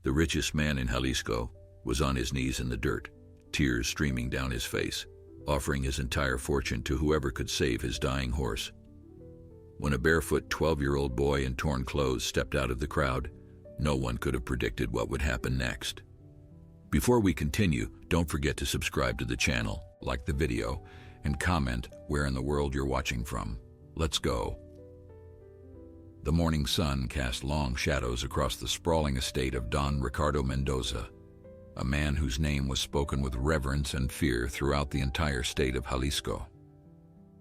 The richest man in Jalisco was on his knees in the dirt, tears streaming down his face, offering his entire fortune to whoever could save his dying horse. When a barefoot 12-year-old boy in torn clothes stepped out of the crowd, no one could have predicted what would happen next. Before we continue, don't forget to subscribe to the channel, like the video, and comment where in the world you're watching from. Let's go. The morning sun cast long shadows across the sprawling estate of Don Ricardo Mendoza, a man whose name was spoken with reverence and fear throughout the entire state of Jalisco.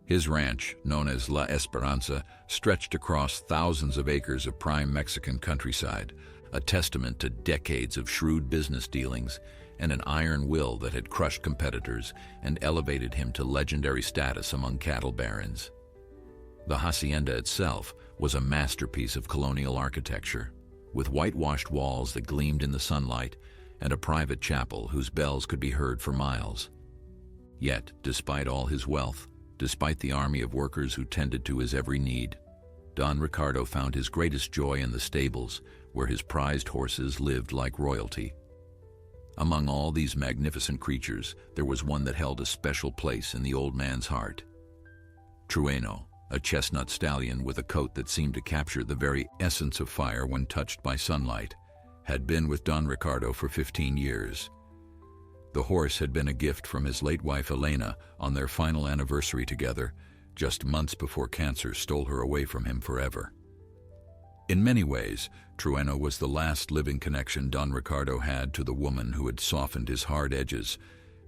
His ranch, known as La Esperanza, stretched across thousands of acres of prime Mexican countryside, a testament to decades of shrewd business dealings and an iron will that had crushed competitors and elevated him to legendary status among cattle barons. The hacienda itself was a masterpiece of colonial architecture, with whitewashed walls that gleamed in the sunlight and a private chapel whose bells could be heard for miles. Yet, despite all his wealth, despite the army of workers who tended to his every need, Don Ricardo found his greatest joy in the stables, where his prized horses lived like royalty. Among all these magnificent creatures, there was one that held a special place in the old man's heart. Trueno, a chestnut stallion with a coat that seemed to capture the very essence of fire when touched by sunlight, had been with Don Ricardo for 15 years. The horse had been a gift from his late wife Elena on their final anniversary together, just months before cancer stole her away from him forever. In many ways, Trueno was the last living connection Don Ricardo had to the woman who had softened his hard edges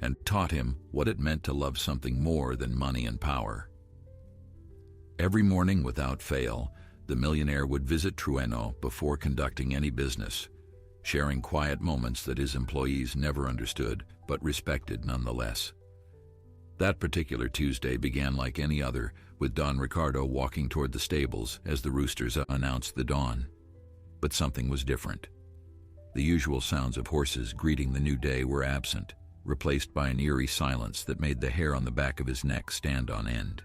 and taught him what it meant to love something more than money and power. Every morning without fail, the millionaire would visit Trueno before conducting any business, sharing quiet moments that his employees never understood but respected nonetheless. That particular Tuesday began like any other, with Don Ricardo walking toward the stables as the roosters announced the dawn. But something was different. The usual sounds of horses greeting the new day were absent, replaced by an eerie silence that made the hair on the back of his neck stand on end.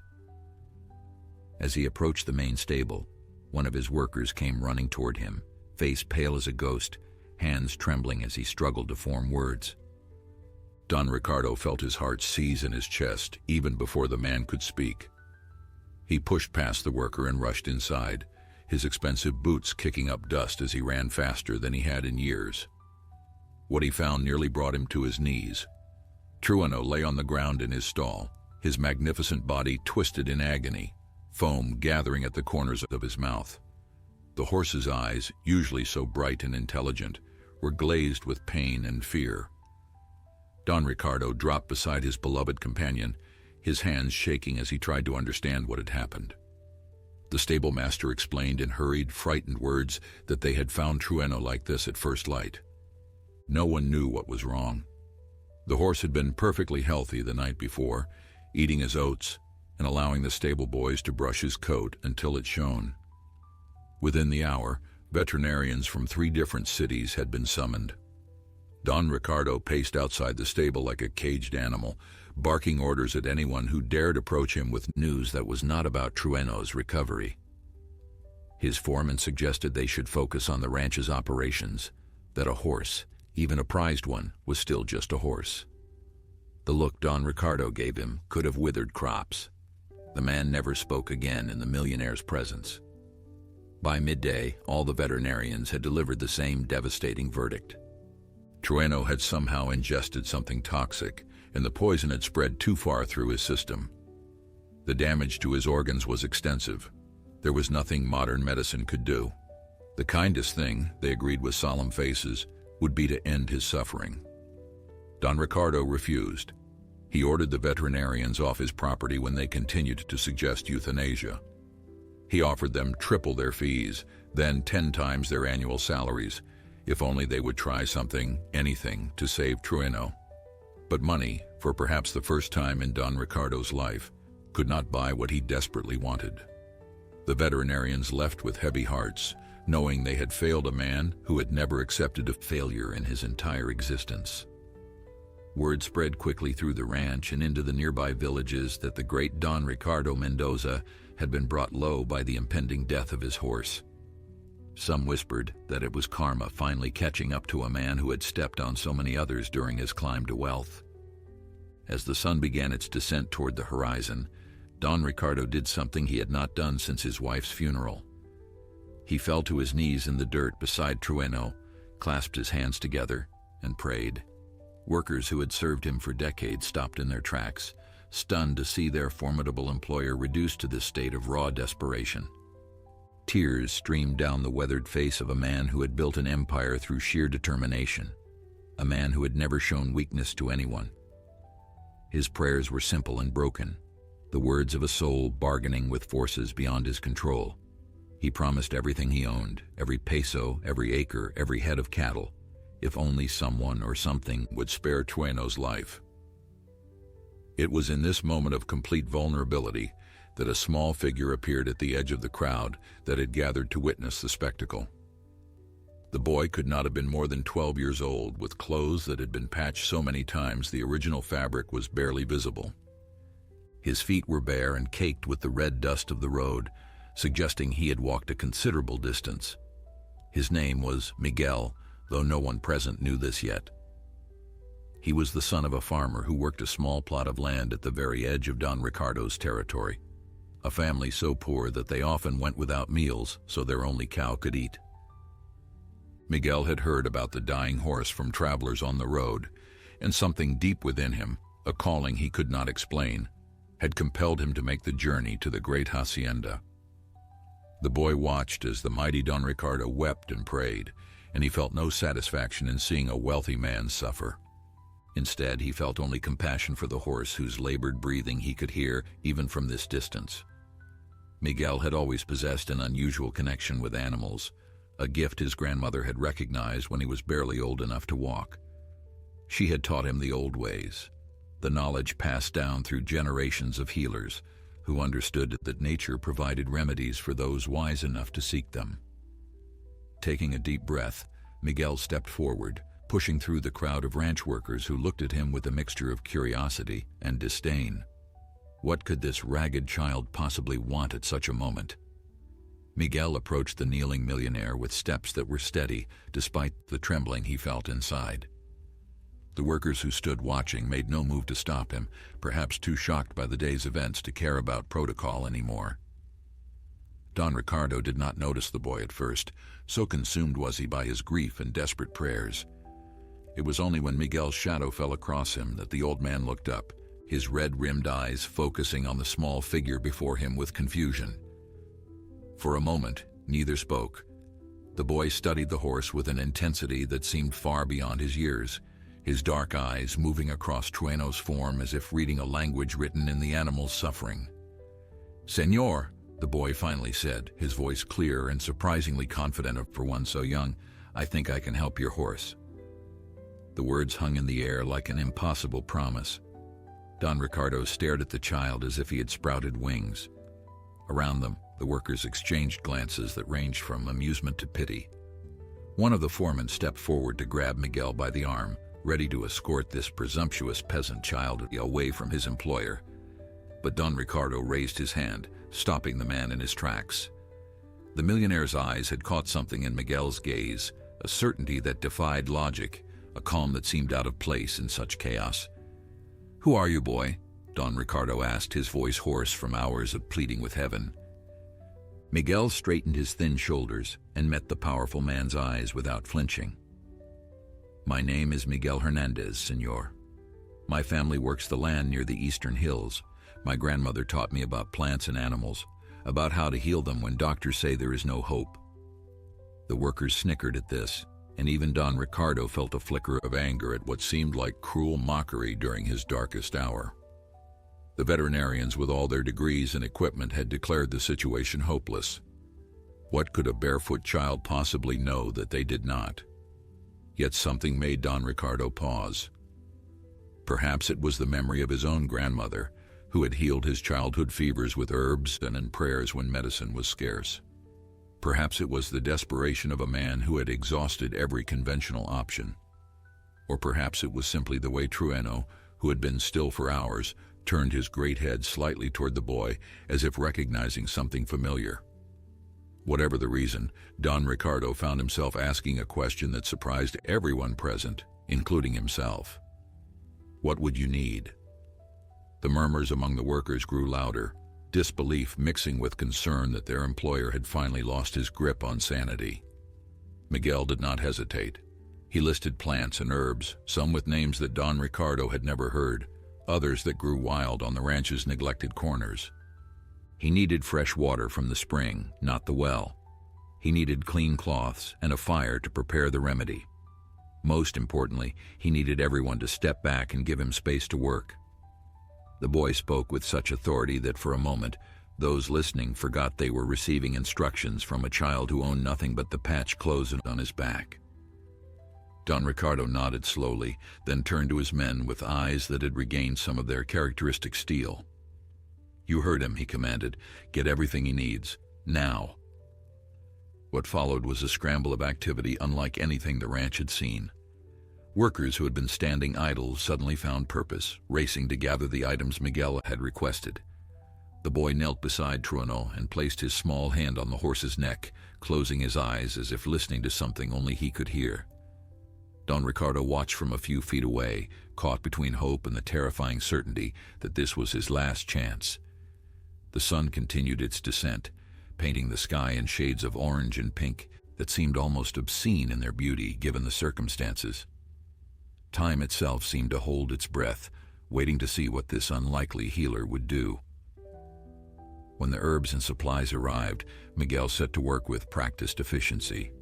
As he approached the main stable, one of his workers came running toward him, face pale as a ghost, hands trembling as he struggled to form words. Don Ricardo felt his heart seize in his chest even before the man could speak. He pushed past the worker and rushed inside, his expensive boots kicking up dust as he ran faster than he had in years. What he found nearly brought him to his knees. Trueno lay on the ground in his stall, his magnificent body twisted in agony, foam gathering at the corners of his mouth. The horse's eyes, usually so bright and intelligent, were glazed with pain and fear. Don Ricardo dropped beside his beloved companion, his hands shaking as he tried to understand what had happened. The stable master explained in hurried, frightened words that they had found Trueno like this at first light. No one knew what was wrong. The horse had been perfectly healthy the night before, eating his oats and allowing the stable boys to brush his coat until it shone. Within the hour, veterinarians from 3 different cities had been summoned. Don Ricardo paced outside the stable like a caged animal, barking orders at anyone who dared approach him with news that was not about Trueno's recovery. His foreman suggested they should focus on the ranch's operations, that a horse, even a prized one, was still just a horse. The look Don Ricardo gave him could have withered crops. The man never spoke again in the millionaire's presence. By midday, all the veterinarians had delivered the same devastating verdict. Trueno had somehow ingested something toxic, and the poison had spread too far through his system. The damage to his organs was extensive. There was nothing modern medicine could do. The kindest thing, they agreed with solemn faces, would be to end his suffering. Don Ricardo refused. He ordered the veterinarians off his property when they continued to suggest euthanasia. He offered them triple their fees, then 10 times their annual salaries, if only they would try something, anything, to save Trueno. But money, for perhaps the first time in Don Ricardo's life, could not buy what he desperately wanted. The veterinarians left with heavy hearts, knowing they had failed a man who had never accepted a failure in his entire existence. Word spread quickly through the ranch and into the nearby villages that the great Don Ricardo Mendoza had been brought low by the impending death of his horse. Some whispered that it was karma finally catching up to a man who had stepped on so many others during his climb to wealth. As the sun began its descent toward the horizon, Don Ricardo did something he had not done since his wife's funeral. He fell to his knees in the dirt beside Trueno, clasped his hands together, and prayed. Workers who had served him for decades stopped in their tracks, stunned to see their formidable employer reduced to this state of raw desperation. Tears streamed down the weathered face of a man who had built an empire through sheer determination, a man who had never shown weakness to anyone. His prayers were simple and broken, the words of a soul bargaining with forces beyond his control. He promised everything he owned, every peso, every acre, every head of cattle, if only someone or something would spare Trueno's life. It was in this moment of complete vulnerability that a small figure appeared at the edge of the crowd that had gathered to witness the spectacle. The boy could not have been more than 12 years old, with clothes that had been patched so many times the original fabric was barely visible. His feet were bare and caked with the red dust of the road, suggesting he had walked a considerable distance. His name was Miguel, though no one present knew this yet. He was the son of a farmer who worked a small plot of land at the very edge of Don Ricardo's territory, a family so poor that they often went without meals so their only cow could eat. Miguel had heard about the dying horse from travelers on the road, and something deep within him, a calling he could not explain, had compelled him to make the journey to the great hacienda. The boy watched as the mighty Don Ricardo wept and prayed, and he felt no satisfaction in seeing a wealthy man suffer. Instead, he felt only compassion for the horse whose labored breathing he could hear even from this distance. Miguel had always possessed an unusual connection with animals, a gift his grandmother had recognized when he was barely old enough to walk. She had taught him the old ways, the knowledge passed down through generations of healers who understood that nature provided remedies for those wise enough to seek them. Taking a deep breath, Miguel stepped forward, pushing through the crowd of ranch workers who looked at him with a mixture of curiosity and disdain. What could this ragged child possibly want at such a moment? Miguel approached the kneeling millionaire with steps that were steady, despite the trembling he felt inside. The workers who stood watching made no move to stop him, perhaps too shocked by the day's events to care about protocol anymore. Don Ricardo did not notice the boy at first, so consumed was he by his grief and desperate prayers. It was only when Miguel's shadow fell across him that the old man looked up, his red-rimmed eyes focusing on the small figure before him with confusion. For a moment, neither spoke. The boy studied the horse with an intensity that seemed far beyond his years, his dark eyes moving across Trueno's form as if reading a language written in the animal's suffering. "Señor," the boy finally said, his voice clear and surprisingly confident for one so young, "I think I can help your horse." The words hung in the air like an impossible promise. Don Ricardo stared at the child as if he had sprouted wings. Around them, the workers exchanged glances that ranged from amusement to pity. One of the foremen stepped forward to grab Miguel by the arm, ready to escort this presumptuous peasant child away from his employer. But Don Ricardo raised his hand, stopping the man in his tracks. The millionaire's eyes had caught something in Miguel's gaze, a certainty that defied logic, a calm that seemed out of place in such chaos. "Who are you, boy?" Don Ricardo asked, his voice hoarse from hours of pleading with heaven. Miguel straightened his thin shoulders and met the powerful man's eyes without flinching. "My name is Miguel Hernandez, señor. My family works the land near the eastern hills. My grandmother taught me about plants and animals, about how to heal them when doctors say there is no hope." The workers snickered at this, and even Don Ricardo felt a flicker of anger at what seemed like cruel mockery during his darkest hour. The veterinarians, with all their degrees and equipment, had declared the situation hopeless. What could a barefoot child possibly know that they did not? Yet something made Don Ricardo pause. Perhaps it was the memory of his own grandmother, who had healed his childhood fevers with herbs and in prayers when medicine was scarce. Perhaps it was the desperation of a man who had exhausted every conventional option. Or perhaps it was simply the way Trueno, who had been still for hours, turned his great head slightly toward the boy as if recognizing something familiar. Whatever the reason, Don Ricardo found himself asking a question that surprised everyone present, including himself. What would you need? The murmurs among the workers grew louder, disbelief mixing with concern that their employer had finally lost his grip on sanity. Miguel did not hesitate. He listed plants and herbs, some with names that Don Ricardo had never heard, others that grew wild on the ranch's neglected corners. He needed fresh water from the spring, not the well. He needed clean cloths and a fire to prepare the remedy. Most importantly, he needed everyone to step back and give him space to work. The boy spoke with such authority that for a moment, those listening forgot they were receiving instructions from a child who owned nothing but the patched clothes on his back. Don Ricardo nodded slowly, then turned to his men with eyes that had regained some of their characteristic steel. "You heard him," he commanded. "Get everything he needs, now." What followed was a scramble of activity unlike anything the ranch had seen. Workers who had been standing idle suddenly found purpose, racing to gather the items Miguel had requested. The boy knelt beside Trueno and placed his small hand on the horse's neck, closing his eyes as if listening to something only he could hear. Don Ricardo watched from a few feet away, caught between hope and the terrifying certainty that this was his last chance. The sun continued its descent, painting the sky in shades of orange and pink that seemed almost obscene in their beauty given the circumstances. Time itself seemed to hold its breath, waiting to see what this unlikely healer would do. When the herbs and supplies arrived, Miguel set to work with practiced efficiency.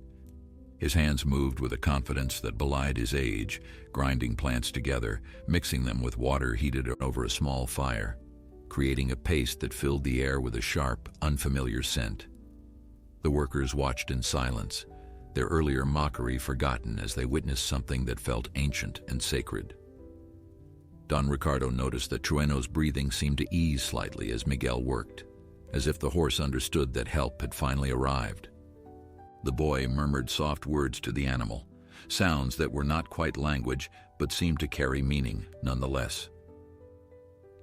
His hands moved with a confidence that belied his age, grinding plants together, mixing them with water heated over a small fire, creating a paste that filled the air with a sharp, unfamiliar scent. The workers watched in silence, their earlier mockery forgotten as they witnessed something that felt ancient and sacred. Don Ricardo noticed that Trueno's breathing seemed to ease slightly as Miguel worked, as if the horse understood that help had finally arrived. The boy murmured soft words to the animal, sounds that were not quite language but seemed to carry meaning nonetheless.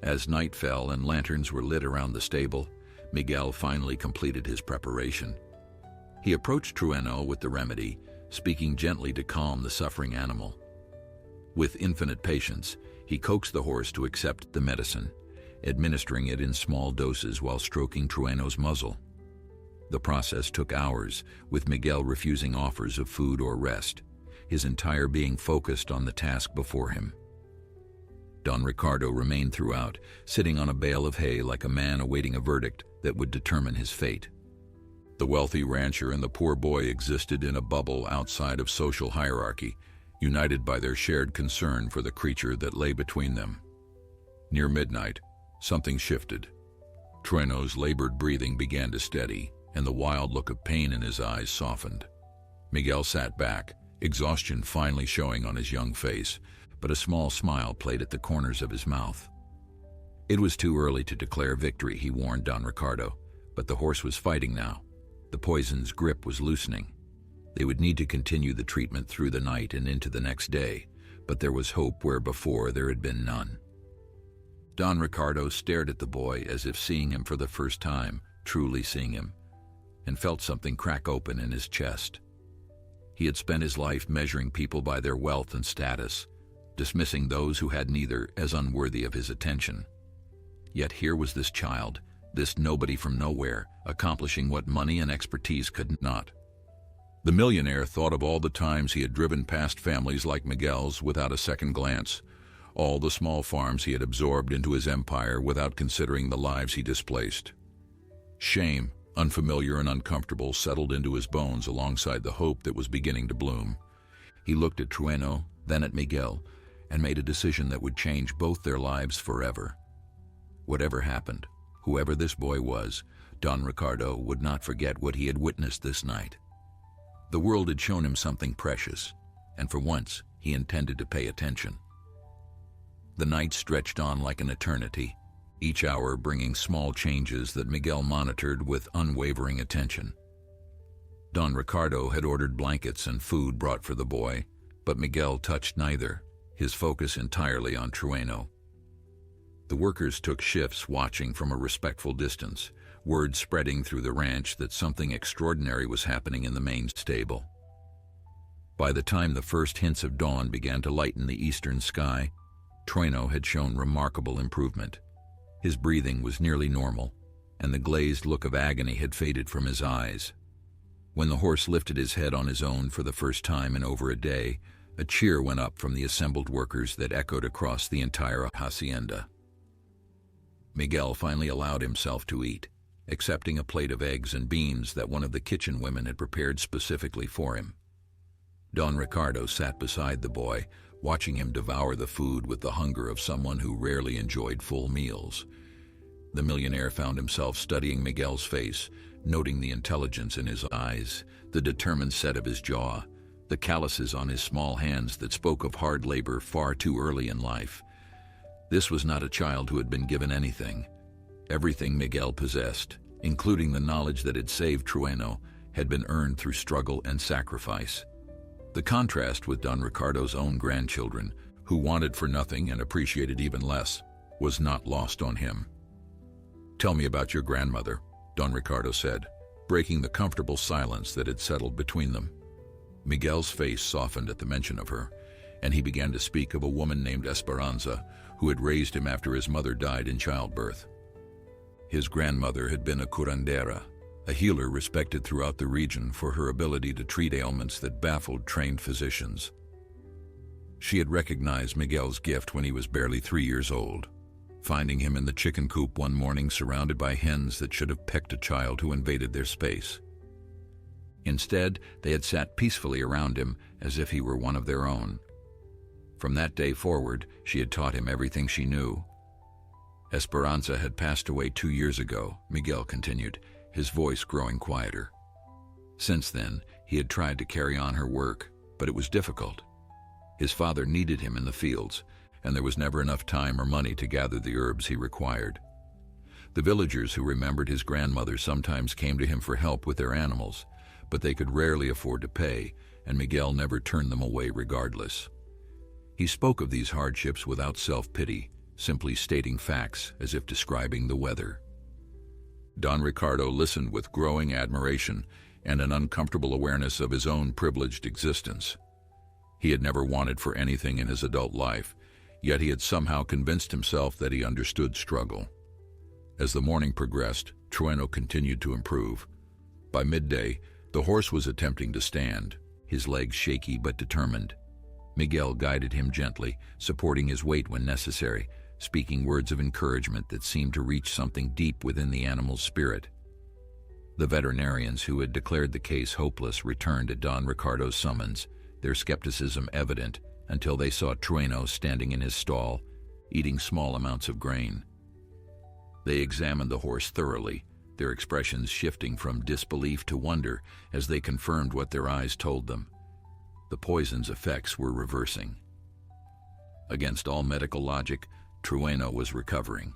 As night fell and lanterns were lit around the stable, Miguel finally completed his preparation. He approached Trueno with the remedy, speaking gently to calm the suffering animal. With infinite patience, he coaxed the horse to accept the medicine, administering it in small doses while stroking Trueno's muzzle. The process took hours, with Miguel refusing offers of food or rest, his entire being focused on the task before him. Don Ricardo remained throughout, sitting on a bale of hay like a man awaiting a verdict that would determine his fate. The wealthy rancher and the poor boy existed in a bubble outside of social hierarchy, united by their shared concern for the creature that lay between them. Near midnight, something shifted. Trueno's labored breathing began to steady, and the wild look of pain in his eyes softened. Miguel sat back, exhaustion finally showing on his young face, but a small smile played at the corners of his mouth. It was too early to declare victory, he warned Don Ricardo, but the horse was fighting now. The poison's grip was loosening. They would need to continue the treatment through the night and into the next day, but there was hope where before there had been none. Don Ricardo stared at the boy as if seeing him for the first time, truly seeing him, and felt something crack open in his chest. He had spent his life measuring people by their wealth and status, dismissing those who had neither as unworthy of his attention. Yet here was this child, this nobody from nowhere, accomplishing what money and expertise could not. The millionaire thought of all the times he had driven past families like Miguel's without a second glance, all the small farms he had absorbed into his empire without considering the lives he displaced. Shame, unfamiliar and uncomfortable, settled into his bones alongside the hope that was beginning to bloom. He looked at Trueno, then at Miguel, and made a decision that would change both their lives forever. Whatever happened, whoever this boy was, Don Ricardo would not forget what he had witnessed this night. The world had shown him something precious, and for once he intended to pay attention. The night stretched on like an eternity, each hour bringing small changes that Miguel monitored with unwavering attention. Don Ricardo had ordered blankets and food brought for the boy, but Miguel touched neither, his focus entirely on Trueno. The workers took shifts watching from a respectful distance, word spreading through the ranch that something extraordinary was happening in the main stable. By the time the first hints of dawn began to lighten the eastern sky, Trueno had shown remarkable improvement. His breathing was nearly normal, and the glazed look of agony had faded from his eyes. When the horse lifted his head on his own for the first time in over a day, a cheer went up from the assembled workers that echoed across the entire hacienda. Miguel finally allowed himself to eat, accepting a plate of eggs and beans that one of the kitchen women had prepared specifically for him. Don Ricardo sat beside the boy, watching him devour the food with the hunger of someone who rarely enjoyed full meals. The millionaire found himself studying Miguel's face, noting the intelligence in his eyes, the determined set of his jaw, the calluses on his small hands that spoke of hard labor far too early in life. This was not a child who had been given anything. Everything Miguel possessed, including the knowledge that had saved Trueno, had been earned through struggle and sacrifice. The contrast with Don Ricardo's own grandchildren, who wanted for nothing and appreciated even less, was not lost on him. "Tell me about your grandmother," Don Ricardo said, breaking the comfortable silence that had settled between them. Miguel's face softened at the mention of her, and he began to speak of a woman named Esperanza, who had raised him after his mother died in childbirth. His grandmother had been a curandera, a healer respected throughout the region for her ability to treat ailments that baffled trained physicians. She had recognized Miguel's gift when he was barely 3 years old, finding him in the chicken coop one morning surrounded by hens that should have pecked a child who invaded their space. Instead, they had sat peacefully around him as if he were one of their own. From that day forward, she had taught him everything she knew. Esperanza had passed away 2 years ago, Miguel continued, his voice growing quieter. Since then, he had tried to carry on her work, but it was difficult. His father needed him in the fields, and there was never enough time or money to gather the herbs he required. The villagers who remembered his grandmother sometimes came to him for help with their animals, but they could rarely afford to pay, and Miguel never turned them away regardless. He spoke of these hardships without self-pity, simply stating facts as if describing the weather. Don Ricardo listened with growing admiration and an uncomfortable awareness of his own privileged existence. He had never wanted for anything in his adult life, yet he had somehow convinced himself that he understood struggle. As the morning progressed, Trueno continued to improve. By midday, the horse was attempting to stand, his legs shaky but determined. Miguel guided him gently, supporting his weight when necessary, speaking words of encouragement that seemed to reach something deep within the animal's spirit. The veterinarians who had declared the case hopeless returned at Don Ricardo's summons, their skepticism evident until they saw Trueno standing in his stall, eating small amounts of grain. They examined the horse thoroughly, their expressions shifting from disbelief to wonder as they confirmed what their eyes told them. The poison's effects were reversing. Against all medical logic, Trueno was recovering.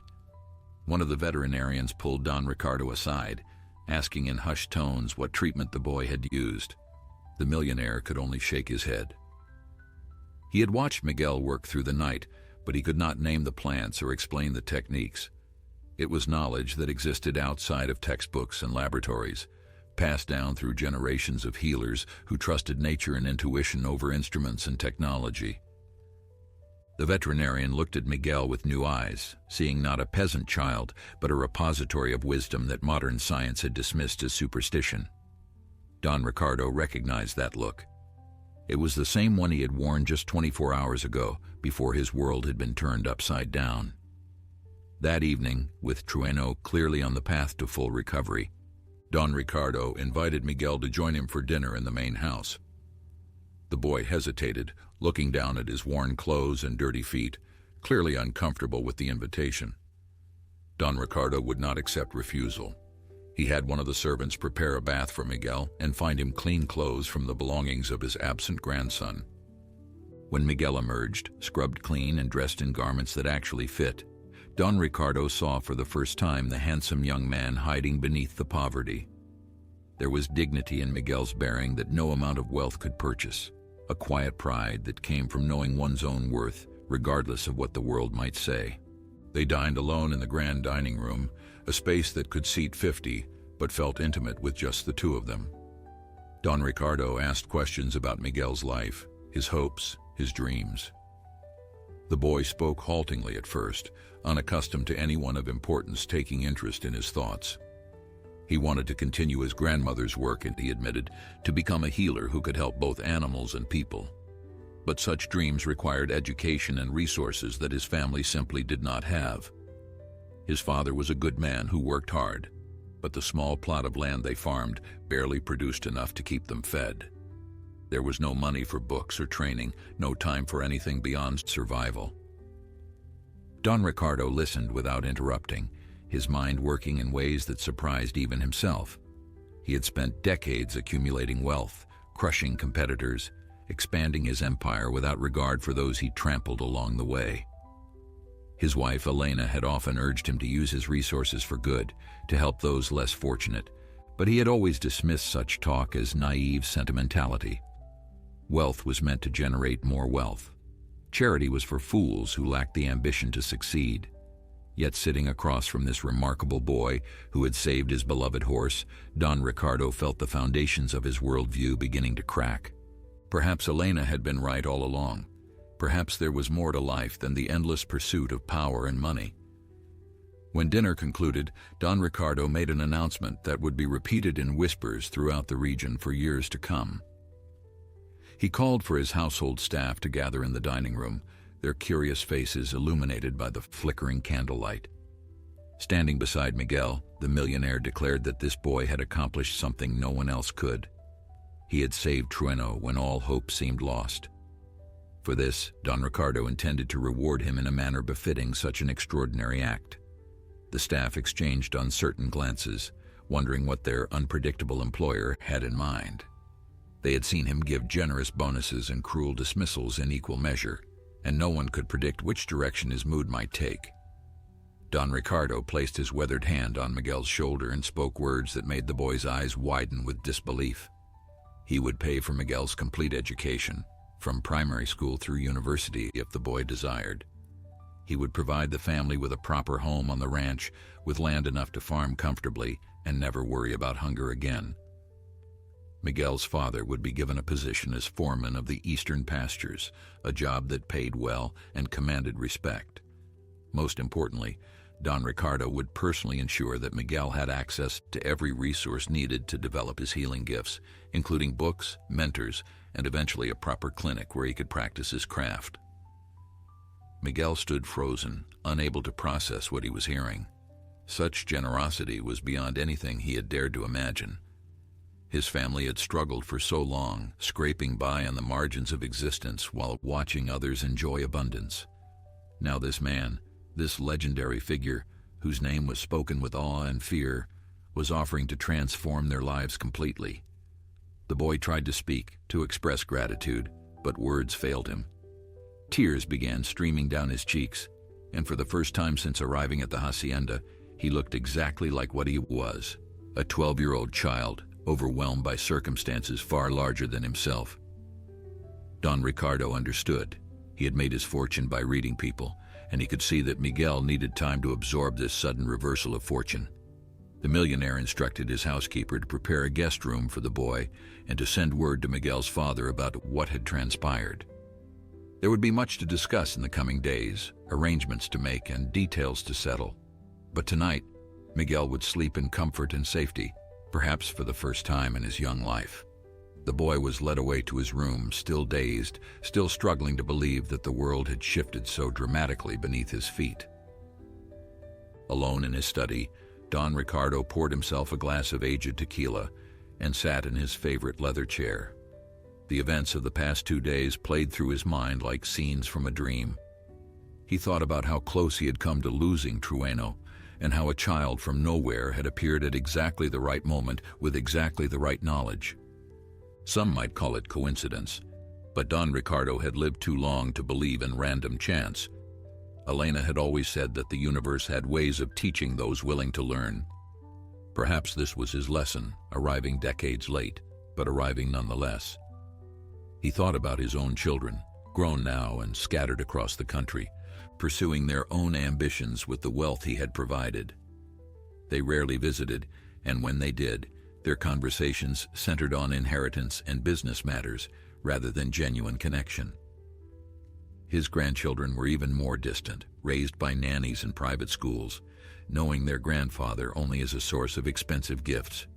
One of the veterinarians pulled Don Ricardo aside, asking in hushed tones what treatment the boy had used. The millionaire could only shake his head. He had watched Miguel work through the night, but he could not name the plants or explain the techniques. It was knowledge that existed outside of textbooks and laboratories, passed down through generations of healers who trusted nature and intuition over instruments and technology. The veterinarian looked at Miguel with new eyes, seeing not a peasant child, but a repository of wisdom that modern science had dismissed as superstition. Don Ricardo recognized that look. It was the same one he had worn just 24 hours ago, before his world had been turned upside down. That evening, with Trueno clearly on the path to full recovery, Don Ricardo invited Miguel to join him for dinner in the main house. The boy hesitated, looking down at his worn clothes and dirty feet, clearly uncomfortable with the invitation. Don Ricardo would not accept refusal. He had one of the servants prepare a bath for Miguel and find him clean clothes from the belongings of his absent grandson. When Miguel emerged, scrubbed clean and dressed in garments that actually fit, Don Ricardo saw for the first time the handsome young man hiding beneath the poverty. There was dignity in Miguel's bearing that no amount of wealth could purchase, a quiet pride that came from knowing one's own worth, regardless of what the world might say. They dined alone in the grand dining room, a space that could seat 50, but felt intimate with just the two of them. Don Ricardo asked questions about Miguel's life, his hopes, his dreams. The boy spoke haltingly at first, unaccustomed to anyone of importance taking interest in his thoughts. He wanted to continue his grandmother's work, and he admitted, to become a healer who could help both animals and people. But such dreams required education and resources that his family simply did not have. His father was a good man who worked hard, but the small plot of land they farmed barely produced enough to keep them fed. There was no money for books or training, no time for anything beyond survival. Don Ricardo listened without interrupting, his mind working in ways that surprised even himself. He had spent decades accumulating wealth, crushing competitors, expanding his empire without regard for those he trampled along the way. His wife, Elena, had often urged him to use his resources for good, to help those less fortunate, but he had always dismissed such talk as naive sentimentality. Wealth was meant to generate more wealth. Charity was for fools who lacked the ambition to succeed. Yet sitting across from this remarkable boy who had saved his beloved horse, Don Ricardo felt the foundations of his worldview beginning to crack. Perhaps Elena had been right all along. Perhaps there was more to life than the endless pursuit of power and money. When dinner concluded, Don Ricardo made an announcement that would be repeated in whispers throughout the region for years to come. He called for his household staff to gather in the dining room, their curious faces illuminated by the flickering candlelight. Standing beside Miguel, the millionaire declared that this boy had accomplished something no one else could. He had saved Trueno when all hope seemed lost. For this, Don Ricardo intended to reward him in a manner befitting such an extraordinary act. The staff exchanged uncertain glances, wondering what their unpredictable employer had in mind. They had seen him give generous bonuses and cruel dismissals in equal measure, and no one could predict which direction his mood might take. Don Ricardo placed his weathered hand on Miguel's shoulder and spoke words that made the boy's eyes widen with disbelief. He would pay for Miguel's complete education, from primary school through university if the boy desired. He would provide the family with a proper home on the ranch, with land enough to farm comfortably and never worry about hunger again. Miguel's father would be given a position as foreman of the eastern pastures, a job that paid well and commanded respect. Most importantly, Don Ricardo would personally ensure that Miguel had access to every resource needed to develop his healing gifts, including books, mentors, and eventually a proper clinic where he could practice his craft. Miguel stood frozen, unable to process what he was hearing. Such generosity was beyond anything he had dared to imagine. His family had struggled for so long, scraping by on the margins of existence while watching others enjoy abundance. Now this man, this legendary figure, whose name was spoken with awe and fear, was offering to transform their lives completely. The boy tried to speak, to express gratitude, but words failed him. Tears began streaming down his cheeks, and for the first time since arriving at the hacienda, he looked exactly like what he was, a 12-year-old child, overwhelmed by circumstances far larger than himself. Don Ricardo understood. He had made his fortune by reading people, and he could see that Miguel needed time to absorb this sudden reversal of fortune. The millionaire instructed his housekeeper to prepare a guest room for the boy and to send word to Miguel's father about what had transpired. There would be much to discuss in the coming days, arrangements to make and details to settle. But tonight, Miguel would sleep in comfort and safety, perhaps for the first time in his young life. The boy was led away to his room, still dazed, still struggling to believe that the world had shifted so dramatically beneath his feet. Alone in his study, Don Ricardo poured himself a glass of aged tequila and sat in his favorite leather chair. The events of the past 2 days played through his mind like scenes from a dream. He thought about how close he had come to losing Trueno, and how a child from nowhere had appeared at exactly the right moment with exactly the right knowledge. Some might call it coincidence, but Don Ricardo had lived too long to believe in random chance. Elena had always said that the universe had ways of teaching those willing to learn. Perhaps this was his lesson, arriving decades late, but arriving nonetheless. He thought about his own children, grown now and scattered across the country, pursuing their own ambitions with the wealth he had provided. They rarely visited, and when they did, their conversations centered on inheritance and business matters rather than genuine connection. His grandchildren were even more distant, raised by nannies in private schools, knowing their grandfather only as a source of expensive gifts.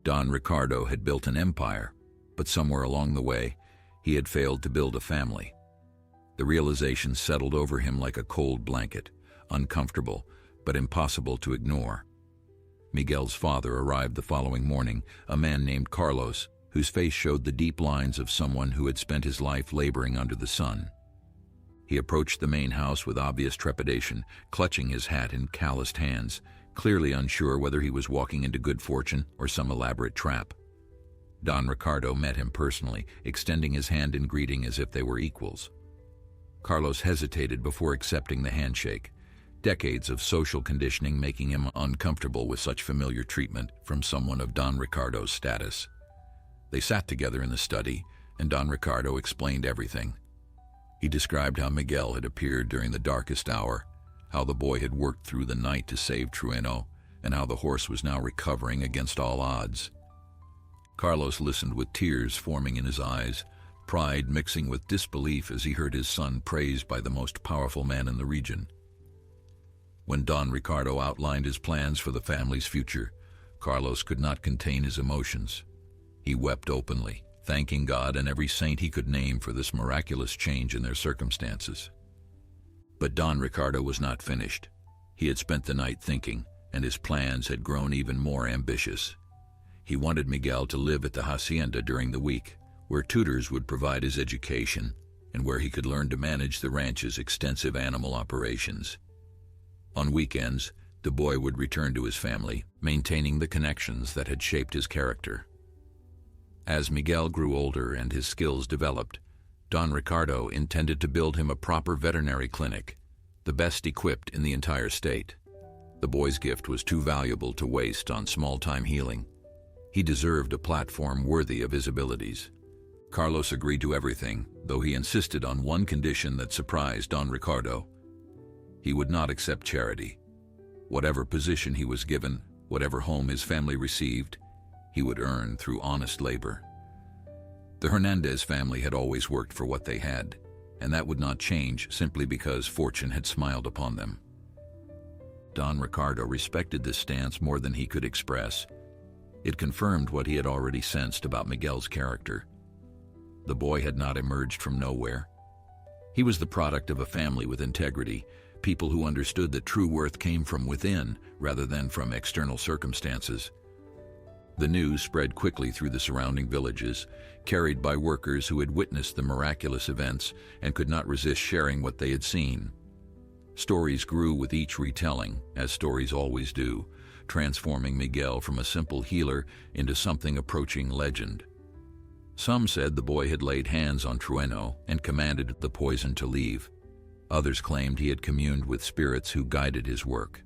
Don Ricardo had built an empire, but somewhere along the way, he had failed to build a family. The realization settled over him like a cold blanket, uncomfortable, but impossible to ignore. Miguel's father arrived the following morning, a man named Carlos, whose face showed the deep lines of someone who had spent his life laboring under the sun. He approached the main house with obvious trepidation, clutching his hat in calloused hands, clearly unsure whether he was walking into good fortune or some elaborate trap. Don Ricardo met him personally, extending his hand in greeting as if they were equals. Carlos hesitated before accepting the handshake, decades of social conditioning making him uncomfortable with such familiar treatment from someone of Don Ricardo's status. They sat together in the study, and Don Ricardo explained everything. He described how Miguel had appeared during the darkest hour, how the boy had worked through the night to save Trueno, and how the horse was now recovering against all odds. Carlos listened with tears forming in his eyes, pride mixing with disbelief as he heard his son praised by the most powerful man in the region. When Don Ricardo outlined his plans for the family's future, Carlos could not contain his emotions. He wept openly, thanking God and every saint he could name for this miraculous change in their circumstances. But Don Ricardo was not finished. He had spent the night thinking, and his plans had grown even more ambitious. He wanted Miguel to live at the hacienda during the week, where tutors would provide his education and where he could learn to manage the ranch's extensive animal operations. On weekends, the boy would return to his family, maintaining the connections that had shaped his character. As Miguel grew older and his skills developed, Don Ricardo intended to build him a proper veterinary clinic, the best equipped in the entire state. The boy's gift was too valuable to waste on small-time healing. He deserved a platform worthy of his abilities. Carlos agreed to everything, though he insisted on one condition that surprised Don Ricardo. He would not accept charity. Whatever position he was given, whatever home his family received, he would earn through honest labor. The Hernandez family had always worked for what they had, and that would not change simply because fortune had smiled upon them. Don Ricardo respected this stance more than he could express. It confirmed what he had already sensed about Miguel's character. The boy had not emerged from nowhere. He was the product of a family with integrity, people who understood that true worth came from within rather than from external circumstances. The news spread quickly through the surrounding villages, carried by workers who had witnessed the miraculous events and could not resist sharing what they had seen. Stories grew with each retelling, as stories always do, transforming Miguel from a simple healer into something approaching legend. Some said the boy had laid hands on Trueno and commanded the poison to leave. Others claimed he had communed with spirits who guided his work.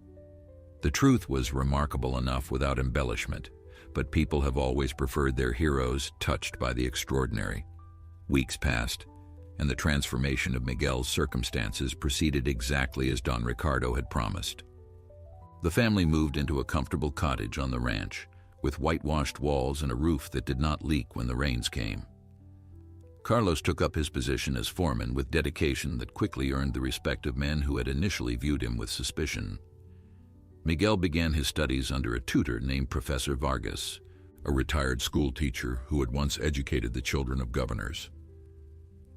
The truth was remarkable enough without embellishment, but people have always preferred their heroes touched by the extraordinary. Weeks passed, and the transformation of Miguel's circumstances proceeded exactly as Don Ricardo had promised. The family moved into a comfortable cottage on the ranch, with whitewashed walls and a roof that did not leak when the rains came. Carlos took up his position as foreman with dedication that quickly earned the respect of men who had initially viewed him with suspicion. Miguel began his studies under a tutor named Professor Vargas, a retired school teacher who had once educated the children of governors.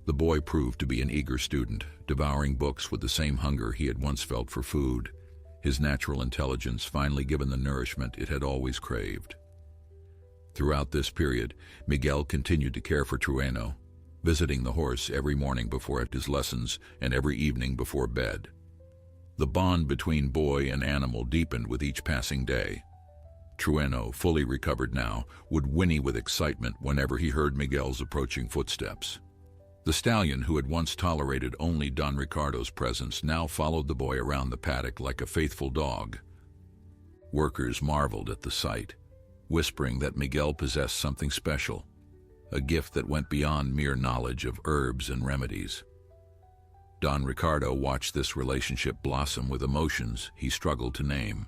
The boy proved to be an eager student, devouring books with the same hunger he had once felt for food, his natural intelligence finally given the nourishment it had always craved. Throughout this period, Miguel continued to care for Trueno, visiting the horse every morning before his lessons and every evening before bed. The bond between boy and animal deepened with each passing day. Trueno, fully recovered now, would whinny with excitement whenever he heard Miguel's approaching footsteps. The stallion, who had once tolerated only Don Ricardo's presence, now followed the boy around the paddock like a faithful dog. Workers marveled at the sight, whispering that Miguel possessed something special, a gift that went beyond mere knowledge of herbs and remedies. Don Ricardo watched this relationship blossom with emotions he struggled to name.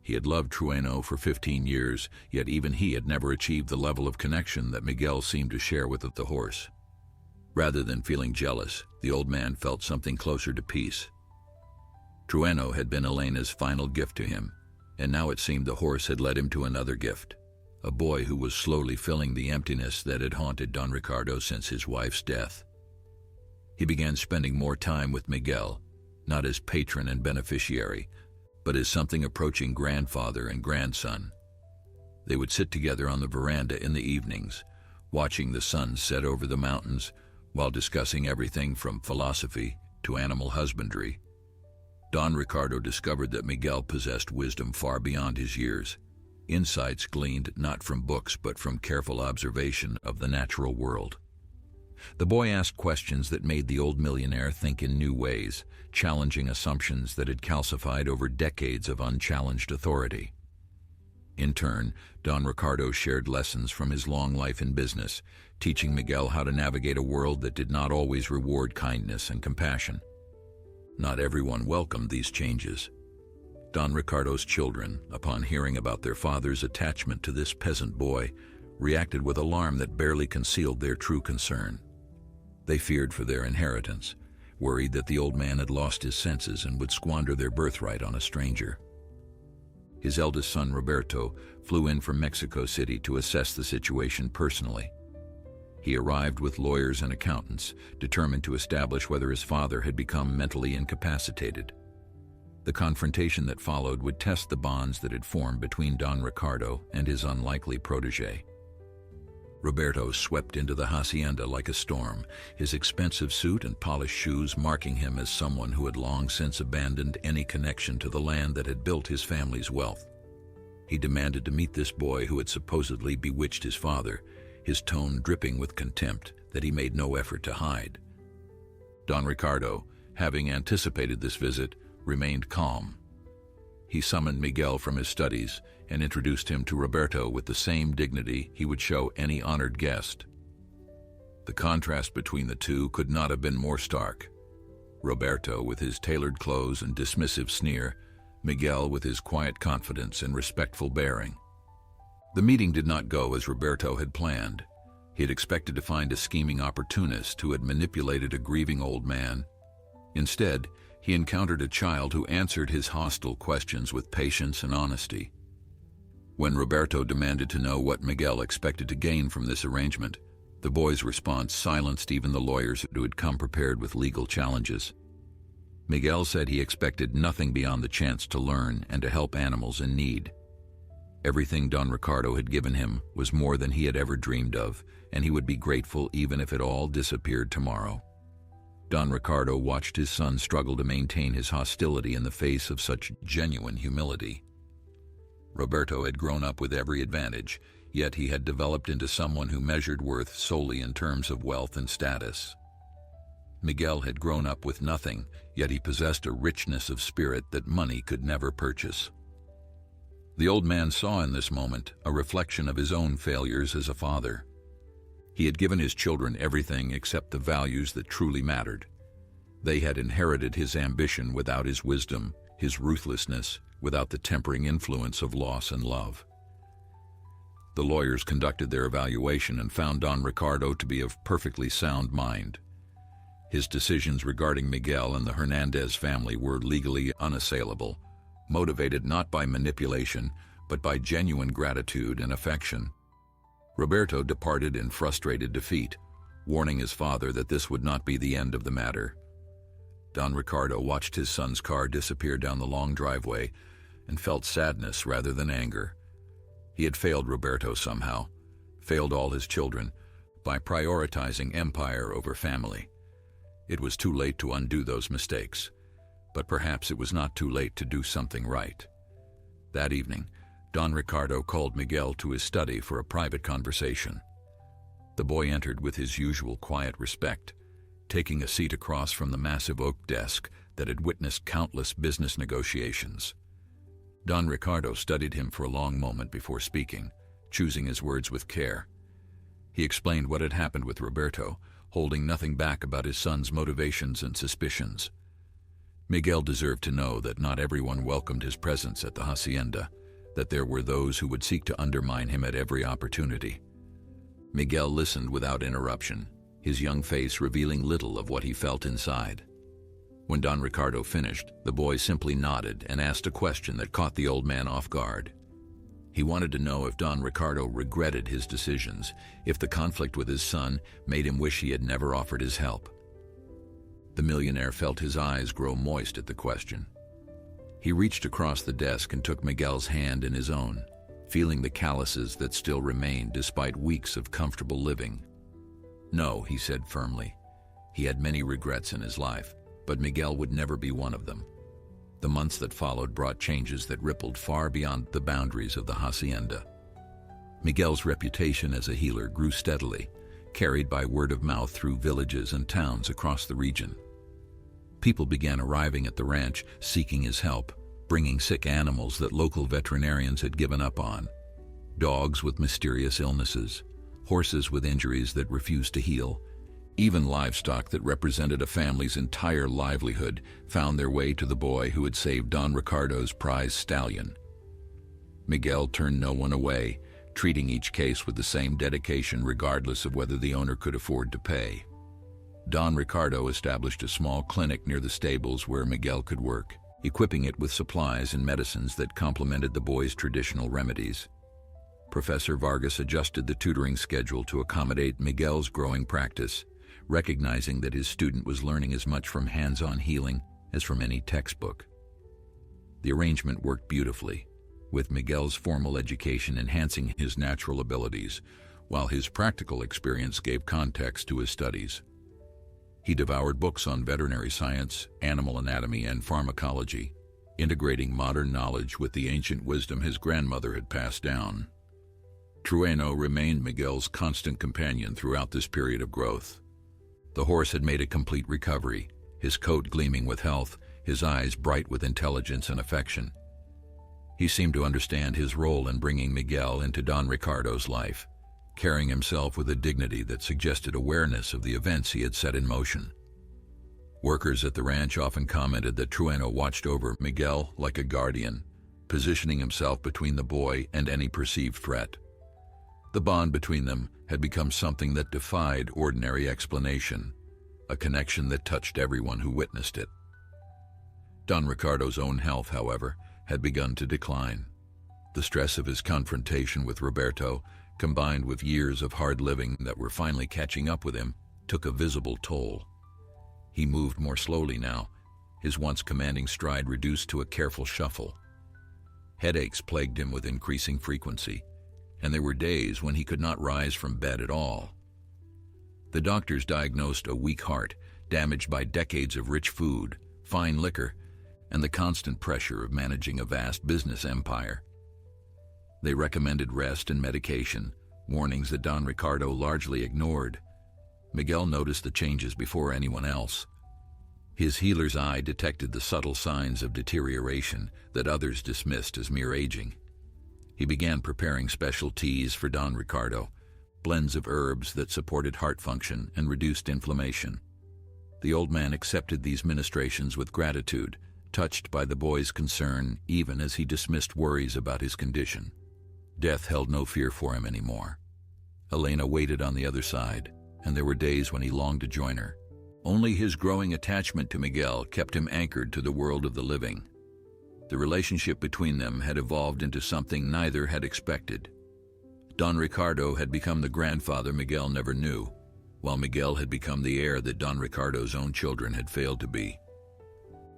He had loved Trueno for 15 years, yet even he had never achieved the level of connection that Miguel seemed to share with the horse. Rather than feeling jealous, the old man felt something closer to peace. Trueno had been Elena's final gift to him, and now it seemed the horse had led him to another gift, a boy who was slowly filling the emptiness that had haunted Don Ricardo since his wife's death. He began spending more time with Miguel, not as patron and beneficiary, but as something approaching grandfather and grandson. They would sit together on the veranda in the evenings, watching the sun set over the mountains while discussing everything from philosophy to animal husbandry. Don Ricardo discovered that Miguel possessed wisdom far beyond his years, insights gleaned not from books but from careful observation of the natural world. The boy asked questions that made the old millionaire think in new ways, challenging assumptions that had calcified over decades of unchallenged authority. In turn, Don Ricardo shared lessons from his long life in business, teaching Miguel how to navigate a world that did not always reward kindness and compassion. Not everyone welcomed these changes. Don Ricardo's children, upon hearing about their father's attachment to this peasant boy, reacted with alarm that barely concealed their true concern. They feared for their inheritance, worried that the old man had lost his senses and would squander their birthright on a stranger. His eldest son, Roberto, flew in from Mexico City to assess the situation personally. He arrived with lawyers and accountants, determined to establish whether his father had become mentally incapacitated. The confrontation that followed would test the bonds that had formed between Don Ricardo and his unlikely protege. Roberto swept into the hacienda like a storm, his expensive suit and polished shoes marking him as someone who had long since abandoned any connection to the land that had built his family's wealth. He demanded to meet this boy who had supposedly bewitched his father, his tone dripping with contempt that he made no effort to hide. Don Ricardo, having anticipated this visit, remained calm. He summoned Miguel from his studies and introduced him to Roberto with the same dignity he would show any honored guest. The contrast between the two could not have been more stark. Roberto with his tailored clothes and dismissive sneer, Miguel with his quiet confidence and respectful bearing. The meeting did not go as Roberto had planned. He had expected to find a scheming opportunist who had manipulated a grieving old man. Instead, he encountered a child who answered his hostile questions with patience and honesty. When Roberto demanded to know what Miguel expected to gain from this arrangement, the boy's response silenced even the lawyers who had come prepared with legal challenges. Miguel said he expected nothing beyond the chance to learn and to help animals in need. Everything Don Ricardo had given him was more than he had ever dreamed of, and he would be grateful even if it all disappeared tomorrow. Don Ricardo watched his son struggle to maintain his hostility in the face of such genuine humility. Roberto had grown up with every advantage, yet he had developed into someone who measured worth solely in terms of wealth and status. Miguel had grown up with nothing, yet he possessed a richness of spirit that money could never purchase. The old man saw in this moment a reflection of his own failures as a father. He had given his children everything except the values that truly mattered. They had inherited his ambition without his wisdom, his ruthlessness without the tempering influence of loss and love. The lawyers conducted their evaluation and found Don Ricardo to be of perfectly sound mind. His decisions regarding Miguel and the Hernandez family were legally unassailable, motivated not by manipulation, but by genuine gratitude and affection. Roberto departed in frustrated defeat, warning his father that this would not be the end of the matter. Don Ricardo watched his son's car disappear down the long driveway and felt sadness rather than anger. He had failed Roberto somehow, failed all his children, by prioritizing empire over family. It was too late to undo those mistakes, but perhaps it was not too late to do something right. That evening, Don Ricardo called Miguel to his study for a private conversation. The boy entered with his usual quiet respect, taking a seat across from the massive oak desk that had witnessed countless business negotiations. Don Ricardo studied him for a long moment before speaking, choosing his words with care. He explained what had happened with Roberto, holding nothing back about his son's motivations and suspicions. Miguel deserved to know that not everyone welcomed his presence at the hacienda, that there were those who would seek to undermine him at every opportunity. Miguel listened without interruption, his young face revealing little of what he felt inside. When Don Ricardo finished, the boy simply nodded and asked a question that caught the old man off guard. He wanted to know if Don Ricardo regretted his decisions, if the conflict with his son made him wish he had never offered his help. The millionaire felt his eyes grow moist at the question. He reached across the desk and took Miguel's hand in his own, feeling the calluses that still remained despite weeks of comfortable living. No, he said firmly. He had many regrets in his life, but Miguel would never be one of them. The months that followed brought changes that rippled far beyond the boundaries of the hacienda. Miguel's reputation as a healer grew steadily, carried by word of mouth through villages and towns across the region. People began arriving at the ranch seeking his help, bringing sick animals that local veterinarians had given up on. Dogs with mysterious illnesses, horses with injuries that refused to heal, even livestock that represented a family's entire livelihood found their way to the boy who had saved Don Ricardo's prize stallion. Miguel turned no one away, treating each case with the same dedication regardless of whether the owner could afford to pay. Don Ricardo established a small clinic near the stables where Miguel could work, equipping it with supplies and medicines that complemented the boy's traditional remedies. Professor Vargas adjusted the tutoring schedule to accommodate Miguel's growing practice, recognizing that his student was learning as much from hands-on healing as from any textbook. The arrangement worked beautifully, with Miguel's formal education enhancing his natural abilities, while his practical experience gave context to his studies. He devoured books on veterinary science, animal anatomy, and pharmacology, integrating modern knowledge with the ancient wisdom his grandmother had passed down. Trueno remained Miguel's constant companion throughout this period of growth. The horse had made a complete recovery, his coat gleaming with health, his eyes bright with intelligence and affection. He seemed to understand his role in bringing Miguel into Don Ricardo's life, carrying himself with a dignity that suggested awareness of the events he had set in motion. Workers at the ranch often commented that Trueno watched over Miguel like a guardian, positioning himself between the boy and any perceived threat. The bond between them had become something that defied ordinary explanation, a connection that touched everyone who witnessed it. Don Ricardo's own health, however, had begun to decline. The stress of his confrontation with Roberto, combined with years of hard living that were finally catching up with him, took a visible toll. He moved more slowly now, his once commanding stride reduced to a careful shuffle. Headaches plagued him with increasing frequency, and there were days when he could not rise from bed at all. The doctors diagnosed a weak heart, damaged by decades of rich food, fine liquor, and the constant pressure of managing a vast business empire. They recommended rest and medication, warnings that Don Ricardo largely ignored. Miguel noticed the changes before anyone else. His healer's eye detected the subtle signs of deterioration that others dismissed as mere aging. He began preparing special teas for Don Ricardo, blends of herbs that supported heart function and reduced inflammation. The old man accepted these ministrations with gratitude, touched by the boy's concern even as he dismissed worries about his condition. Death held no fear for him anymore. Elena waited on the other side, and there were days when he longed to join her. Only his growing attachment to Miguel kept him anchored to the world of the living. The relationship between them had evolved into something neither had expected. Don Ricardo had become the grandfather Miguel never knew, while Miguel had become the heir that Don Ricardo's own children had failed to be.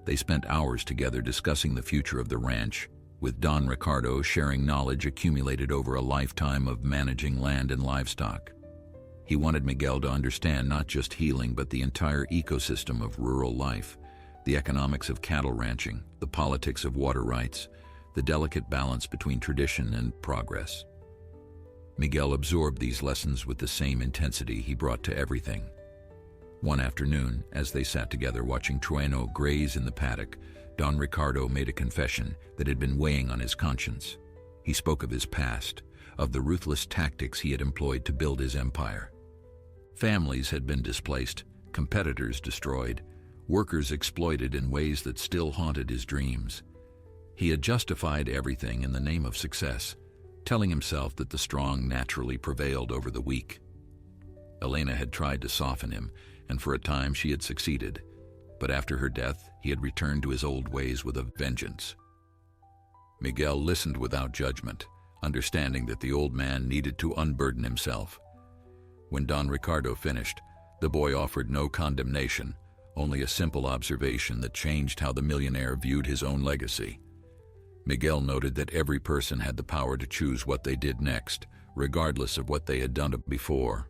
They spent hours together discussing the future of the ranch, with Don Ricardo sharing knowledge accumulated over a lifetime of managing land and livestock. He wanted Miguel to understand not just healing but the entire ecosystem of rural life, the economics of cattle ranching, the politics of water rights, the delicate balance between tradition and progress. Miguel absorbed these lessons with the same intensity he brought to everything. One afternoon, as they sat together watching Trueno graze in the paddock, Don Ricardo made a confession that had been weighing on his conscience. He spoke of his past, of the ruthless tactics he had employed to build his empire. Families had been displaced, competitors destroyed, Workers exploited in ways that still haunted his dreams. He had justified everything in the name of success, telling himself that the strong naturally prevailed over the weak. Elena had tried to soften him, and for a time she had succeeded, but after her death he had returned to his old ways with a vengeance. Miguel listened without judgment, understanding that the old man needed to unburden himself. When Don Ricardo finished, the boy offered no condemnation, only a simple observation that changed how the millionaire viewed his own legacy. Miguel noted that every person had the power to choose what they did next, regardless of what they had done before.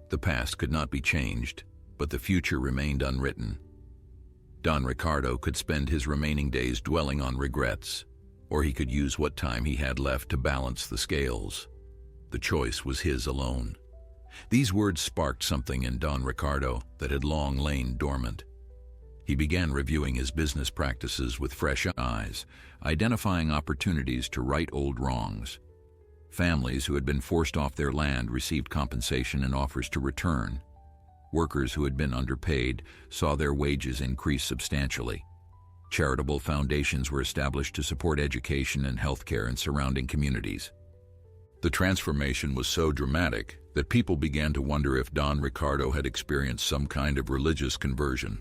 The past could not be changed, but the future remained unwritten. Don Ricardo could spend his remaining days dwelling on regrets, or he could use what time he had left to balance the scales. The choice was his alone. These words sparked something in Don Ricardo that had long lain dormant. He began reviewing his business practices with fresh eyes, identifying opportunities to right old wrongs. Families who had been forced off their land received compensation and offers to return. Workers who had been underpaid saw their wages increase substantially. Charitable foundations were established to support education and healthcare in surrounding communities. The transformation was so dramatic that people began to wonder if Don Ricardo had experienced some kind of religious conversion.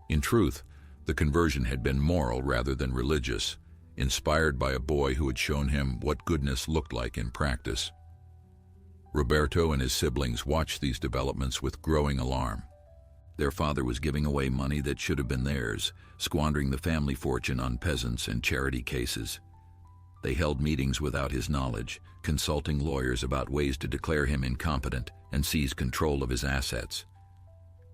In truth, the conversion had been moral rather than religious, inspired by a boy who had shown him what goodness looked like in practice. Roberto and his siblings watched these developments with growing alarm. Their father was giving away money that should have been theirs, squandering the family fortune on peasants and charity cases. They held meetings without his knowledge, consulting lawyers about ways to declare him incompetent and seize control of his assets.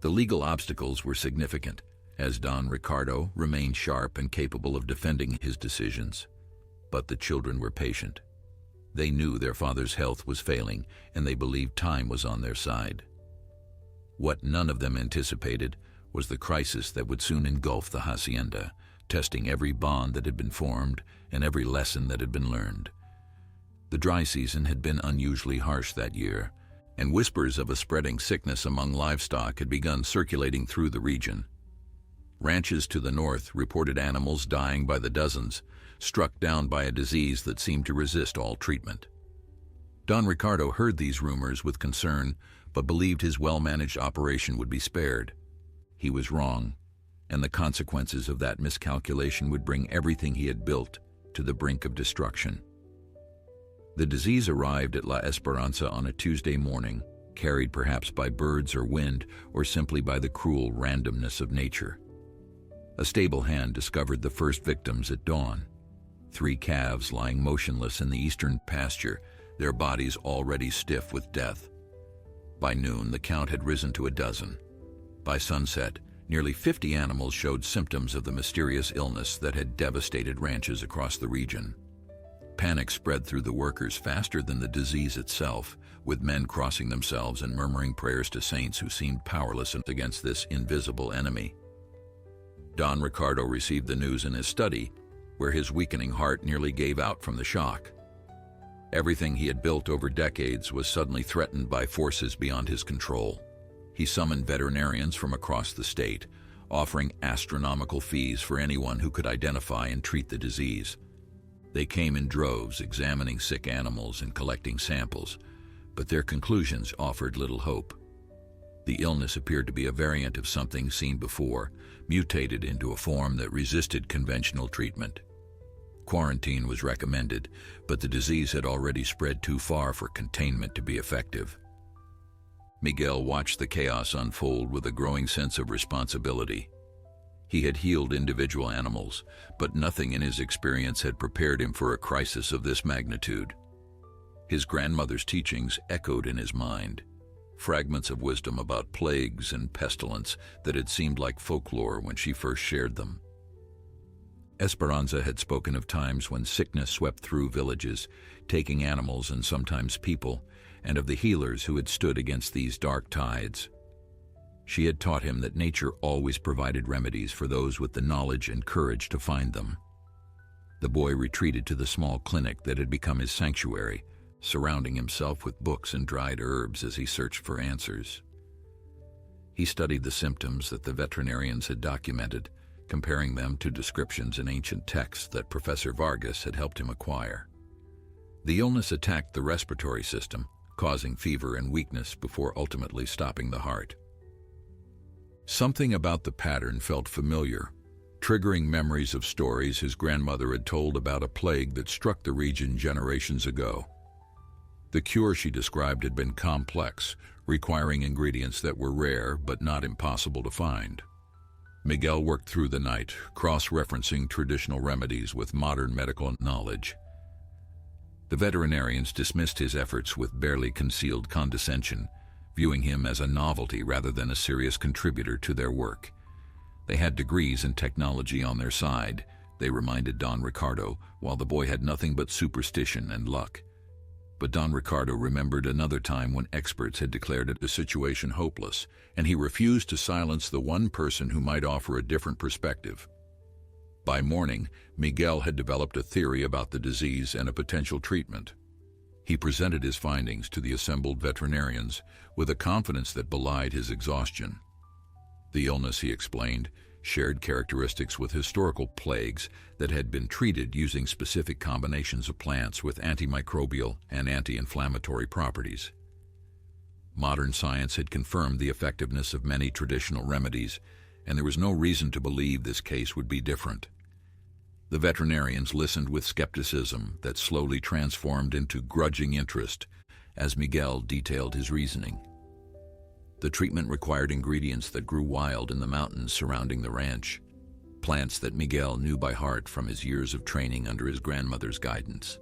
The legal obstacles were significant, as Don Ricardo remained sharp and capable of defending his decisions. But the children were patient. They knew their father's health was failing, and they believed time was on their side. What none of them anticipated was the crisis that would soon engulf the hacienda, testing every bond that had been formed and every lesson that had been learned. The dry season had been unusually harsh that year, and whispers of a spreading sickness among livestock had begun circulating through the region. Ranches to the north reported animals dying by the dozens, struck down by a disease that seemed to resist all treatment. Don Ricardo heard these rumors with concern, but believed his well-managed operation would be spared. He was wrong, and the consequences of that miscalculation would bring everything he had built to the brink of destruction. The disease arrived at La Esperanza on a Tuesday morning, carried perhaps by birds or wind, or simply by the cruel randomness of nature. A stable hand discovered the first victims at dawn. 3 calves lying motionless in the eastern pasture, their bodies already stiff with death. By noon, the count had risen to a dozen. By sunset, nearly 50 animals showed symptoms of the mysterious illness that had devastated ranches across the region. Panic spread through the workers faster than the disease itself, with men crossing themselves and murmuring prayers to saints who seemed powerless against this invisible enemy. Don Ricardo received the news in his study, where his weakening heart nearly gave out from the shock. Everything he had built over decades was suddenly threatened by forces beyond his control. He summoned veterinarians from across the state, offering astronomical fees for anyone who could identify and treat the disease. They came in droves, examining sick animals and collecting samples, but their conclusions offered little hope. The illness appeared to be a variant of something seen before, mutated into a form that resisted conventional treatment. Quarantine was recommended, but the disease had already spread too far for containment to be effective. Miguel watched the chaos unfold with a growing sense of responsibility. He had healed individual animals, but nothing in his experience had prepared him for a crisis of this magnitude. His grandmother's teachings echoed in his mind, fragments of wisdom about plagues and pestilence that had seemed like folklore when she first shared them. Esperanza had spoken of times when sickness swept through villages, taking animals and sometimes people, and of the healers who had stood against these dark tides. She had taught him that nature always provided remedies for those with the knowledge and courage to find them. The boy retreated to the small clinic that had become his sanctuary, surrounding himself with books and dried herbs as he searched for answers. He studied the symptoms that the veterinarians had documented, comparing them to descriptions in ancient texts that Professor Vargas had helped him acquire. The illness attacked the respiratory system, causing fever and weakness before ultimately stopping the heart. Something about the pattern felt familiar, triggering memories of stories his grandmother had told about a plague that struck the region generations ago. The cure she described had been complex, requiring ingredients that were rare but not impossible to find. Miguel worked through the night, cross-referencing traditional remedies with modern medical knowledge. The veterinarians dismissed his efforts with barely concealed condescension, viewing him as a novelty rather than a serious contributor to their work. They had degrees in technology on their side, they reminded Don Ricardo, while the boy had nothing but superstition and luck. But Don Ricardo remembered another time when experts had declared the situation hopeless, and he refused to silence the one person who might offer a different perspective. By morning, Miguel had developed a theory about the disease and a potential treatment. He presented his findings to the assembled veterinarians with a confidence that belied his exhaustion. The illness, he explained, shared characteristics with historical plagues that had been treated using specific combinations of plants with antimicrobial and anti-inflammatory properties. Modern science had confirmed the effectiveness of many traditional remedies, and there was no reason to believe this case would be different. The veterinarians listened with skepticism that slowly transformed into grudging interest as Miguel detailed his reasoning. The treatment required ingredients that grew wild in the mountains surrounding the ranch, plants that Miguel knew by heart from his years of training under his grandmother's guidance.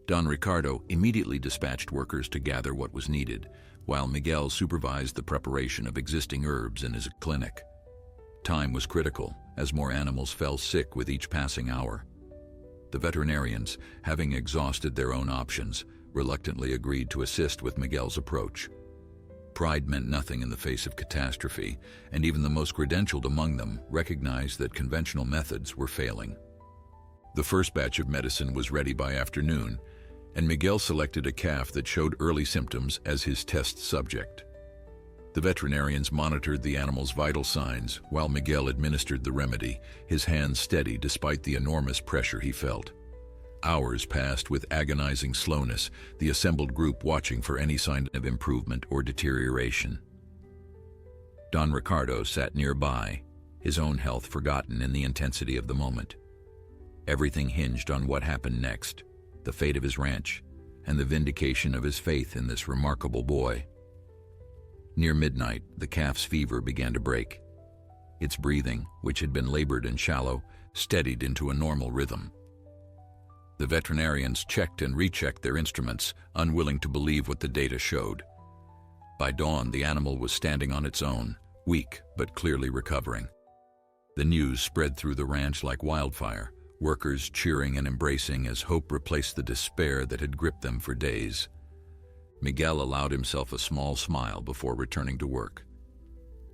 Don Ricardo immediately dispatched workers to gather what was needed, while Miguel supervised the preparation of existing herbs in his clinic. Time was critical, as more animals fell sick with each passing hour. The veterinarians, having exhausted their own options, reluctantly agreed to assist with Miguel's approach. Pride meant nothing in the face of catastrophe, and even the most credentialed among them recognized that conventional methods were failing. The first batch of medicine was ready by afternoon, and Miguel selected a calf that showed early symptoms as his test subject. The veterinarians monitored the animal's vital signs while Miguel administered the remedy, his hands steady despite the enormous pressure he felt. Hours passed with agonizing slowness, the assembled group watching for any sign of improvement or deterioration. Don Ricardo sat nearby, his own health forgotten in the intensity of the moment. Everything hinged on what happened next, the fate of his ranch, and the vindication of his faith in this remarkable boy. Near midnight, the calf's fever began to break. Its breathing, which had been labored and shallow, steadied into a normal rhythm. The veterinarians checked and rechecked their instruments, unwilling to believe what the data showed. By dawn, the animal was standing on its own, weak but clearly recovering. The news spread through the ranch like wildfire, workers cheering and embracing as hope replaced the despair that had gripped them for days. Miguel allowed himself a small smile before returning to work.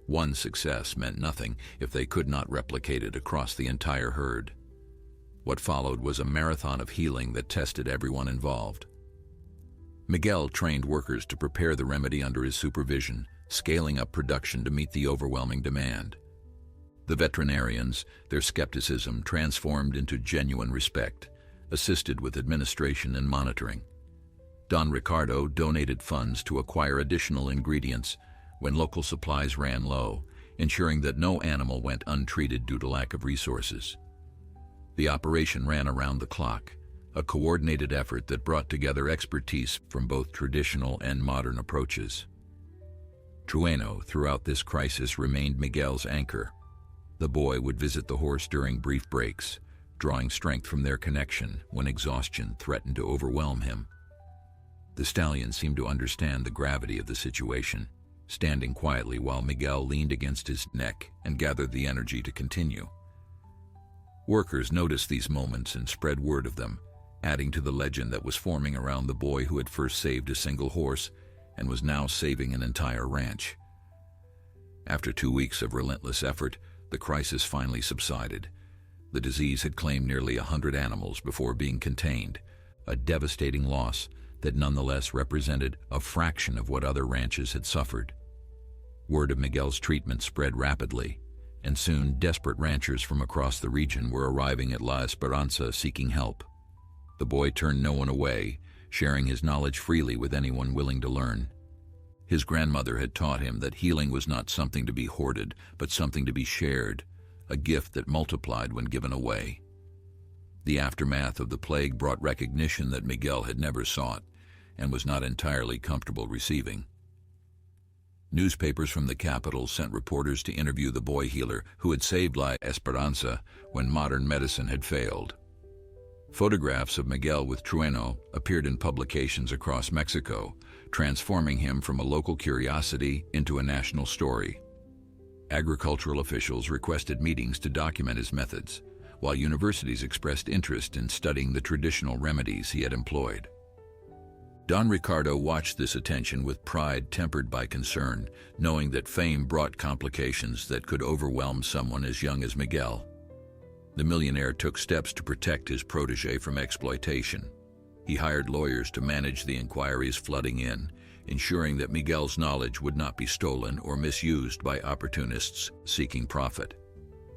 One success meant nothing if they could not replicate it across the entire herd. What followed was a marathon of healing that tested everyone involved. Miguel trained workers to prepare the remedy under his supervision, scaling up production to meet the overwhelming demand. The veterinarians, their skepticism transformed into genuine respect, assisted with administration and monitoring. Don Ricardo donated funds to acquire additional ingredients when local supplies ran low, ensuring that no animal went untreated due to lack of resources. The operation ran around the clock, a coordinated effort that brought together expertise from both traditional and modern approaches. Trueno, throughout this crisis, remained Miguel's anchor. The boy would visit the horse during brief breaks, drawing strength from their connection when exhaustion threatened to overwhelm him. The stallion seemed to understand the gravity of the situation, standing quietly while Miguel leaned against his neck and gathered the energy to continue. Workers noticed these moments and spread word of them, adding to the legend that was forming around the boy who had first saved a single horse and was now saving an entire ranch. After 2 weeks of relentless effort, the crisis finally subsided. The disease had claimed nearly 100 animals before being contained, a devastating loss that nonetheless represented a fraction of what other ranches had suffered. Word of Miguel's treatment spread rapidly, and soon desperate ranchers from across the region were arriving at La Esperanza seeking help. The boy turned no one away, sharing his knowledge freely with anyone willing to learn. His grandmother had taught him that healing was not something to be hoarded, but something to be shared, a gift that multiplied when given away. The aftermath of the plague brought recognition that Miguel had never sought and was not entirely comfortable receiving. Newspapers from the capital sent reporters to interview the boy healer who had saved La Esperanza when modern medicine had failed. Photographs of Miguel with Trueno appeared in publications across Mexico, transforming him from a local curiosity into a national story. Agricultural officials requested meetings to document his methods, while universities expressed interest in studying the traditional remedies he had employed. Don Ricardo watched this attention with pride tempered by concern, knowing that fame brought complications that could overwhelm someone as young as Miguel. The millionaire took steps to protect his protege from exploitation. He hired lawyers to manage the inquiries flooding in, ensuring that Miguel's knowledge would not be stolen or misused by opportunists seeking profit.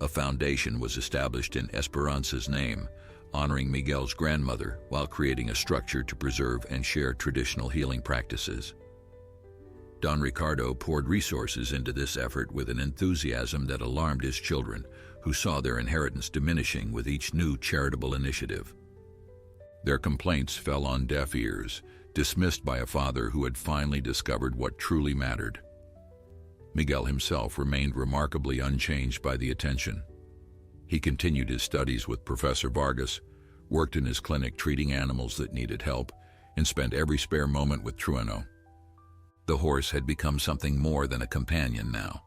A foundation was established in Esperanza's name, honoring Miguel's grandmother while creating a structure to preserve and share traditional healing practices. Don Ricardo poured resources into this effort with an enthusiasm that alarmed his children, who saw their inheritance diminishing with each new charitable initiative. Their complaints fell on deaf ears, dismissed by a father who had finally discovered what truly mattered. Miguel himself remained remarkably unchanged by the attention. He continued his studies with Professor Vargas, worked in his clinic treating animals that needed help, and spent every spare moment with Trueno. The horse had become something more than a companion now.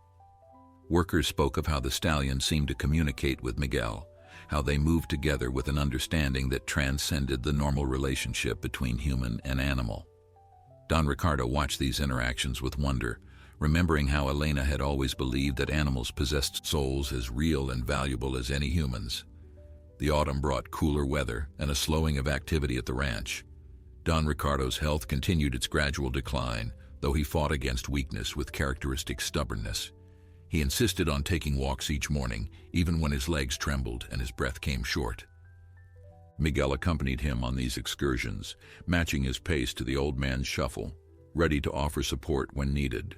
Workers spoke of how the stallion seemed to communicate with Miguel, how they moved together with an understanding that transcended the normal relationship between human and animal. Don Ricardo watched these interactions with wonder, remembering how Elena had always believed that animals possessed souls as real and valuable as any humans. The autumn brought cooler weather and a slowing of activity at the ranch. Don Ricardo's health continued its gradual decline, though he fought against weakness with characteristic stubbornness. He insisted on taking walks each morning, even when his legs trembled and his breath came short. Miguel accompanied him on these excursions, matching his pace to the old man's shuffle, ready to offer support when needed.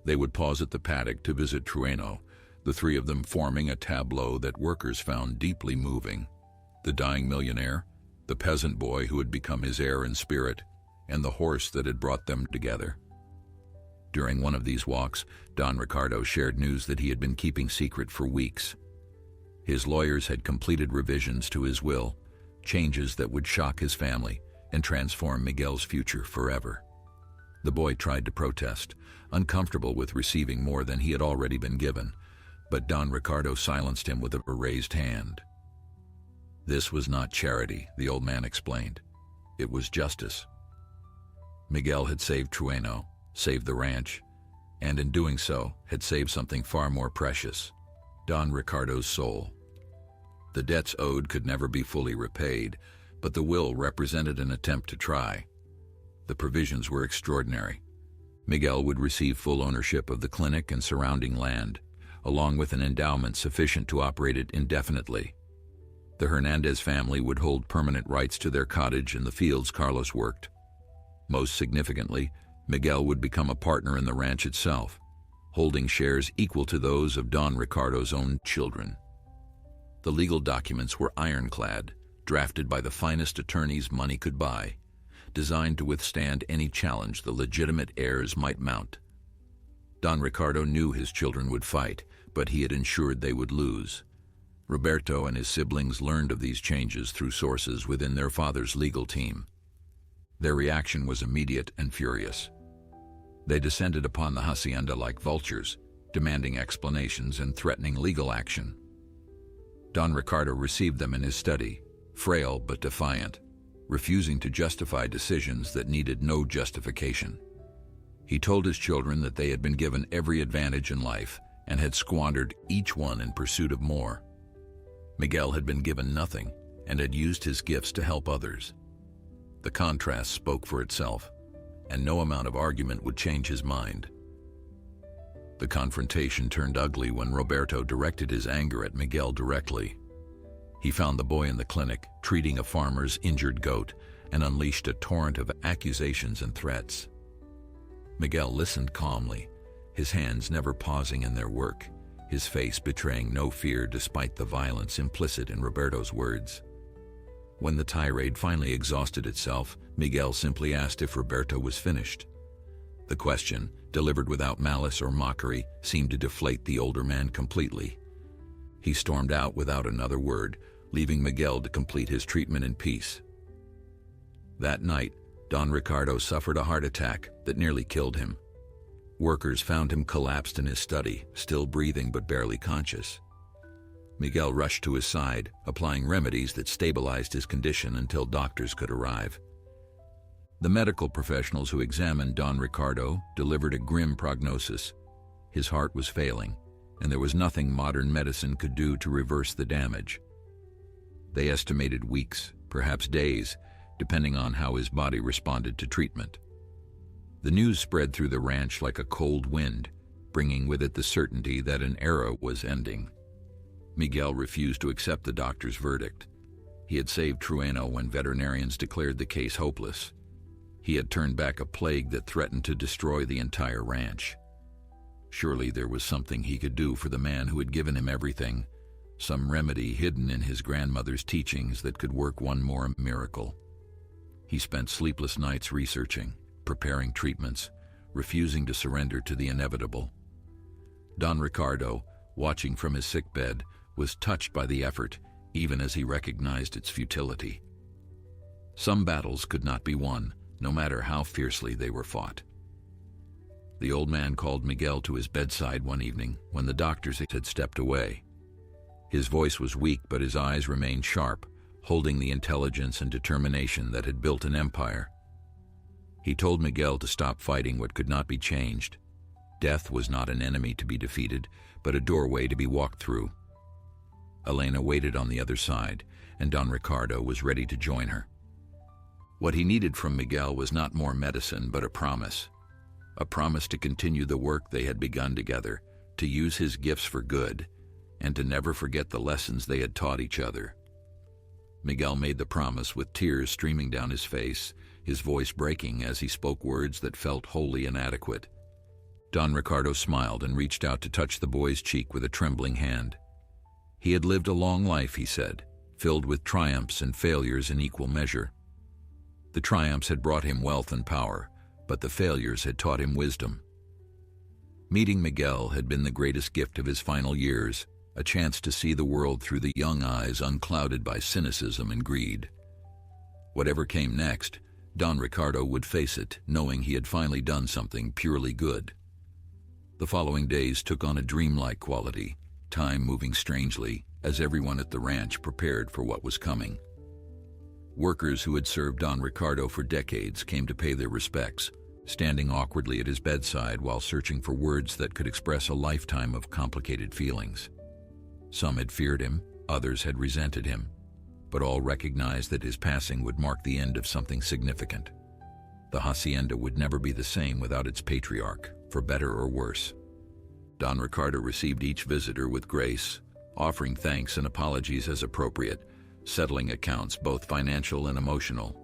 They would pause at the paddock to visit Trueno, the three of them forming a tableau that workers found deeply moving. The dying millionaire, the peasant boy who had become his heir in spirit, and the horse that had brought them together. During one of these walks, Don Ricardo shared news that he had been keeping secret for weeks. His lawyers had completed revisions to his will, changes that would shock his family and transform Miguel's future forever. The boy tried to protest, uncomfortable with receiving more than he had already been given, but Don Ricardo silenced him with a raised hand. This was not charity, the old man explained. It was justice. Miguel had saved Trueno, saved the ranch, and in doing so, had saved something far more precious, Don Ricardo's soul. The debts owed could never be fully repaid, but the will represented an attempt to try. The provisions were extraordinary. Miguel would receive full ownership of the clinic and surrounding land, along with an endowment sufficient to operate it indefinitely. The Hernandez family would hold permanent rights to their cottage and the fields Carlos worked. Most significantly, Miguel would become a partner in the ranch itself, holding shares equal to those of Don Ricardo's own children. The legal documents were ironclad, drafted by the finest attorneys money could buy, designed to withstand any challenge the legitimate heirs might mount. Don Ricardo knew his children would fight, but he had ensured they would lose. Roberto and his siblings learned of these changes through sources within their father's legal team. Their reaction was immediate and furious. They descended upon the hacienda like vultures, demanding explanations and threatening legal action. Don Ricardo received them in his study, frail but defiant, refusing to justify decisions that needed no justification. He told his children that they had been given every advantage in life and had squandered each one in pursuit of more. Miguel had been given nothing and had used his gifts to help others. The contrast spoke for itself, and no amount of argument would change his mind. The confrontation turned ugly when Roberto directed his anger at Miguel directly. He found the boy in the clinic, treating a farmer's injured goat, and unleashed a torrent of accusations and threats. Miguel listened calmly, his hands never pausing in their work, his face betraying no fear despite the violence implicit in Roberto's words. When the tirade finally exhausted itself, Miguel simply asked if Roberto was finished. The question, delivered without malice or mockery, seemed to deflate the older man completely. He stormed out without another word, leaving Miguel to complete his treatment in peace. That night, Don Ricardo suffered a heart attack that nearly killed him. Workers found him collapsed in his study, still breathing but barely conscious. Miguel rushed to his side, applying remedies that stabilized his condition until doctors could arrive. The medical professionals who examined Don Ricardo delivered a grim prognosis. His heart was failing, and there was nothing modern medicine could do to reverse the damage. They estimated weeks, perhaps days, depending on how his body responded to treatment. The news spread through the ranch like a cold wind, bringing with it the certainty that an era was ending. Miguel refused to accept the doctor's verdict. He had saved Trueno when veterinarians declared the case hopeless. He had turned back a plague that threatened to destroy the entire ranch. Surely there was something he could do for the man who had given him everything, some remedy hidden in his grandmother's teachings that could work one more miracle. He spent sleepless nights researching, preparing treatments, refusing to surrender to the inevitable. Don Ricardo, watching from his sickbed, was touched by the effort, even as he recognized its futility. Some battles could not be won, no matter how fiercely they were fought. The old man called Miguel to his bedside one evening when the doctors had stepped away. His voice was weak, but his eyes remained sharp, holding the intelligence and determination that had built an empire. He told Miguel to stop fighting what could not be changed. Death was not an enemy to be defeated, but a doorway to be walked through. Elena waited on the other side, and Don Ricardo was ready to join her. What he needed from Miguel was not more medicine, but a promise to continue the work they had begun together, to use his gifts for good, and to never forget the lessons they had taught each other. Miguel made the promise with tears streaming down his face, his voice breaking as he spoke words that felt wholly inadequate. Don Ricardo smiled and reached out to touch the boy's cheek with a trembling hand. He had lived a long life, he said, filled with triumphs and failures in equal measure. The triumphs had brought him wealth and power, but the failures had taught him wisdom. Meeting Miguel had been the greatest gift of his final years, a chance to see the world through the young eyes unclouded by cynicism and greed. Whatever came next, Don Ricardo would face it, knowing he had finally done something purely good. The following days took on a dreamlike quality, time moving strangely as everyone at the ranch prepared for what was coming. Workers who had served Don Ricardo for decades came to pay their respects, standing awkwardly at his bedside while searching for words that could express a lifetime of complicated feelings. Some had feared him, others had resented him, but all recognized that his passing would mark the end of something significant. The hacienda would never be the same without its patriarch, for better or worse. Don Ricardo received each visitor with grace, offering thanks and apologies as appropriate, settling accounts both financial and emotional.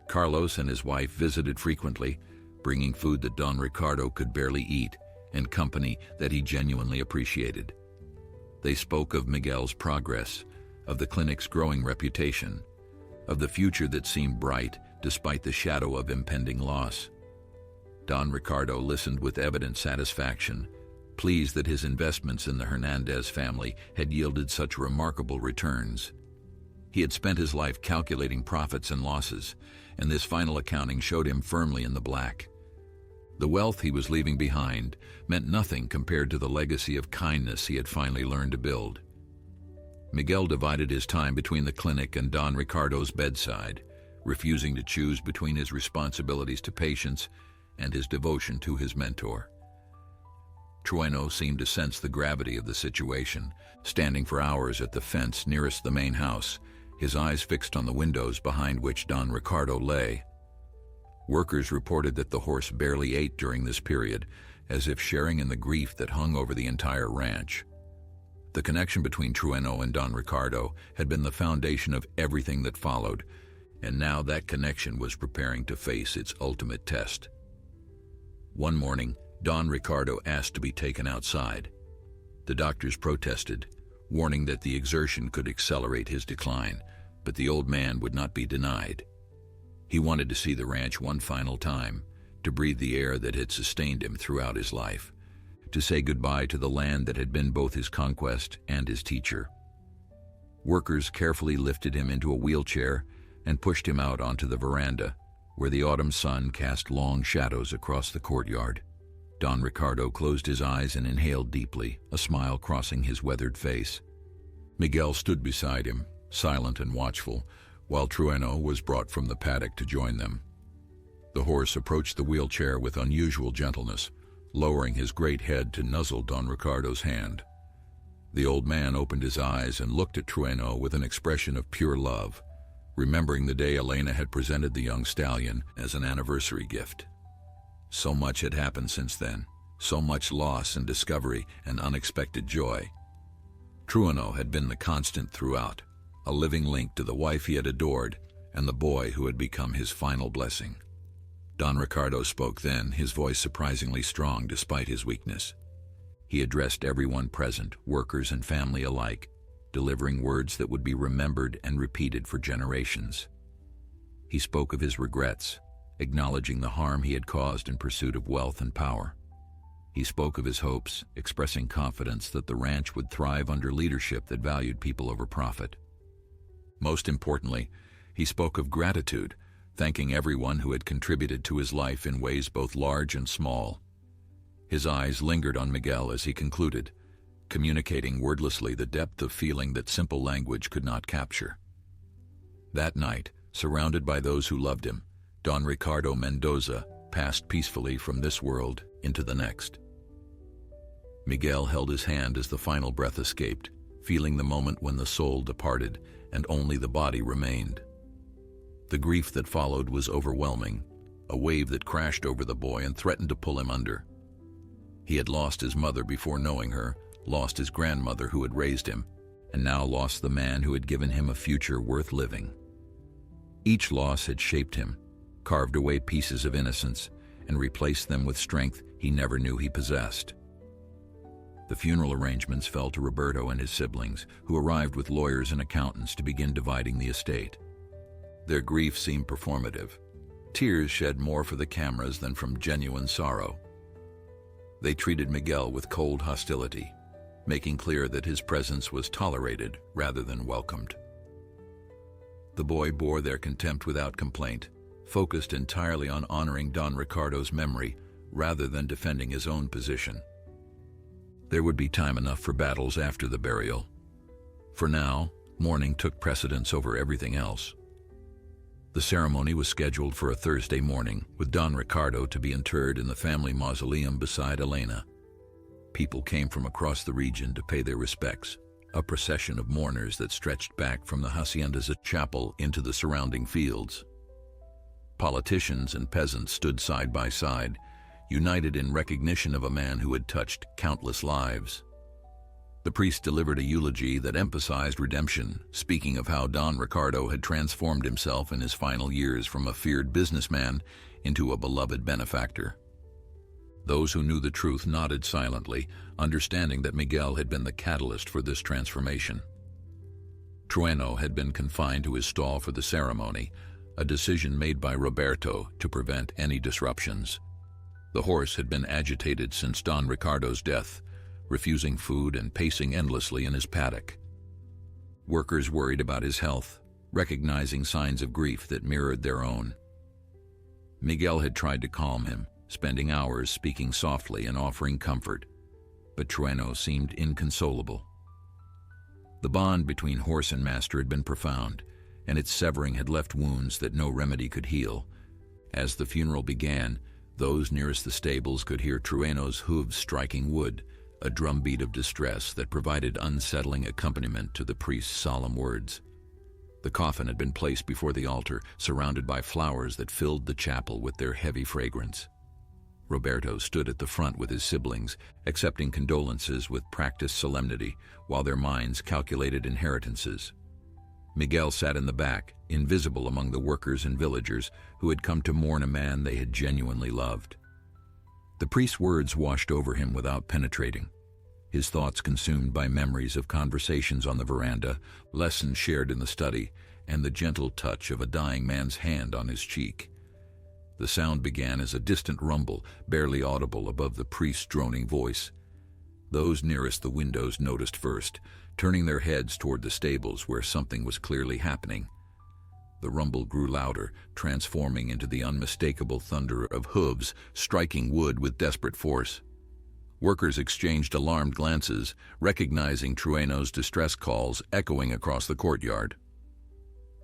Carlos and his wife visited frequently, bringing food that Don Ricardo could barely eat and company that he genuinely appreciated. They spoke of Miguel's progress, of the clinic's growing reputation, of the future that seemed bright despite the shadow of impending loss. Don Ricardo listened with evident satisfaction, pleased that his investments in the Hernandez family had yielded such remarkable returns. He had spent his life calculating profits and losses, and this final accounting showed him firmly in the black. The wealth he was leaving behind meant nothing compared to the legacy of kindness he had finally learned to build. Miguel divided his time between the clinic and Don Ricardo's bedside, refusing to choose between his responsibilities to patients and his devotion to his mentor. Trueno seemed to sense the gravity of the situation, standing for hours at the fence nearest the main house, his eyes fixed on the windows behind which Don Ricardo lay. Workers reported that the horse barely ate during this period, as if sharing in the grief that hung over the entire ranch. The connection between Trueno and Don Ricardo had been the foundation of everything that followed, and now that connection was preparing to face its ultimate test. One morning, Don Ricardo asked to be taken outside. The doctors protested, warning that the exertion could accelerate his decline, but the old man would not be denied. He wanted to see the ranch one final time, to breathe the air that had sustained him throughout his life, to say goodbye to the land that had been both his conquest and his teacher. Workers carefully lifted him into a wheelchair and pushed him out onto the veranda, where the autumn sun cast long shadows across the courtyard. Don Ricardo closed his eyes and inhaled deeply, a smile crossing his weathered face. Miguel stood beside him, silent and watchful, while Trueno was brought from the paddock to join them. The horse approached the wheelchair with unusual gentleness, lowering his great head to nuzzle Don Ricardo's hand. The old man opened his eyes and looked at Trueno with an expression of pure love, remembering the day Elena had presented the young stallion as an anniversary gift. So much had happened since then, so much loss and discovery and unexpected joy. Trueno had been the constant throughout, a living link to the wife he had adored and the boy who had become his final blessing. Don Ricardo spoke then, his voice surprisingly strong despite his weakness. He addressed everyone present, workers and family alike, delivering words that would be remembered and repeated for generations. He spoke of his regrets, acknowledging the harm he had caused in pursuit of wealth and power. He spoke of his hopes, expressing confidence that the ranch would thrive under leadership that valued people over profit. Most importantly, he spoke of gratitude, thanking everyone who had contributed to his life in ways both large and small. His eyes lingered on Miguel as he concluded, communicating wordlessly the depth of feeling that simple language could not capture. That night, surrounded by those who loved him, Don Ricardo Mendoza passed peacefully from this world into the next. Miguel held his hand as the final breath escaped, feeling the moment when the soul departed and only the body remained. The grief that followed was overwhelming, a wave that crashed over the boy and threatened to pull him under. He had lost his mother before knowing her, lost his grandmother who had raised him, and now lost the man who had given him a future worth living. Each loss had shaped him, carved away pieces of innocence, and replaced them with strength he never knew he possessed. The funeral arrangements fell to Roberto and his siblings, who arrived with lawyers and accountants to begin dividing the estate. Their grief seemed performative, tears shed more for the cameras than from genuine sorrow. They treated Miguel with cold hostility, making clear that his presence was tolerated rather than welcomed. The boy bore their contempt without complaint, focused entirely on honoring Don Ricardo's memory rather than defending his own position. There would be time enough for battles after the burial. For now, mourning took precedence over everything else. The ceremony was scheduled for a Thursday morning, with Don Ricardo to be interred in the family mausoleum beside Elena. People came from across the region to pay their respects, a procession of mourners that stretched back from the hacienda's chapel into the surrounding fields. Politicians and peasants stood side by side, united in recognition of a man who had touched countless lives. The priest delivered a eulogy that emphasized redemption, speaking of how Don Ricardo had transformed himself in his final years from a feared businessman into a beloved benefactor. Those who knew the truth nodded silently, understanding that Miguel had been the catalyst for this transformation. Trueno had been confined to his stall for the ceremony, a decision made by Roberto to prevent any disruptions. The horse had been agitated since Don Ricardo's death, refusing food and pacing endlessly in his paddock. Workers worried about his health, recognizing signs of grief that mirrored their own. Miguel had tried to calm him, spending hours speaking softly and offering comfort, but Trueno seemed inconsolable. The bond between horse and master had been profound, and its severing had left wounds that no remedy could heal. As the funeral began, those nearest the stables could hear Trueno's hooves striking wood, a drumbeat of distress that provided unsettling accompaniment to the priest's solemn words. The coffin had been placed before the altar, surrounded by flowers that filled the chapel with their heavy fragrance. Roberto stood at the front with his siblings, accepting condolences with practiced solemnity while their minds calculated inheritances. Miguel sat in the back, invisible among the workers and villagers who had come to mourn a man they had genuinely loved. The priest's words washed over him without penetrating, his thoughts consumed by memories of conversations on the veranda, lessons shared in the study, and the gentle touch of a dying man's hand on his cheek. The sound began as a distant rumble, barely audible above the priest's droning voice. Those nearest the windows noticed first, turning their heads toward the stables where something was clearly happening. The rumble grew louder, transforming into the unmistakable thunder of hooves striking wood with desperate force. Workers exchanged alarmed glances, recognizing Trueno's distress calls echoing across the courtyard.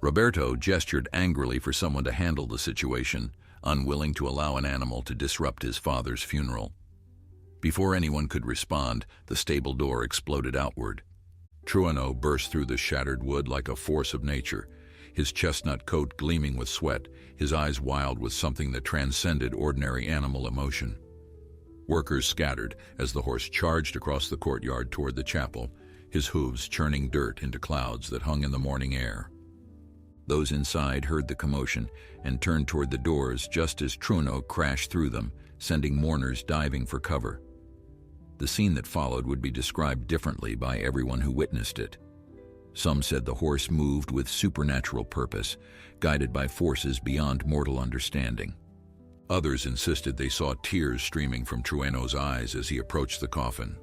Roberto gestured angrily for someone to handle the situation, unwilling to allow an animal to disrupt his father's funeral. Before anyone could respond, the stable door exploded outward. Trueno burst through the shattered wood like a force of nature, his chestnut coat gleaming with sweat, his eyes wild with something that transcended ordinary animal emotion. Workers scattered as the horse charged across the courtyard toward the chapel, his hooves churning dirt into clouds that hung in the morning air. Those inside heard the commotion and turned toward the doors just as Trueno crashed through them, sending mourners diving for cover. The scene that followed would be described differently by everyone who witnessed it. Some said the horse moved with supernatural purpose, guided by forces beyond mortal understanding. Others insisted they saw tears streaming from Trueno's eyes as he approached the coffin.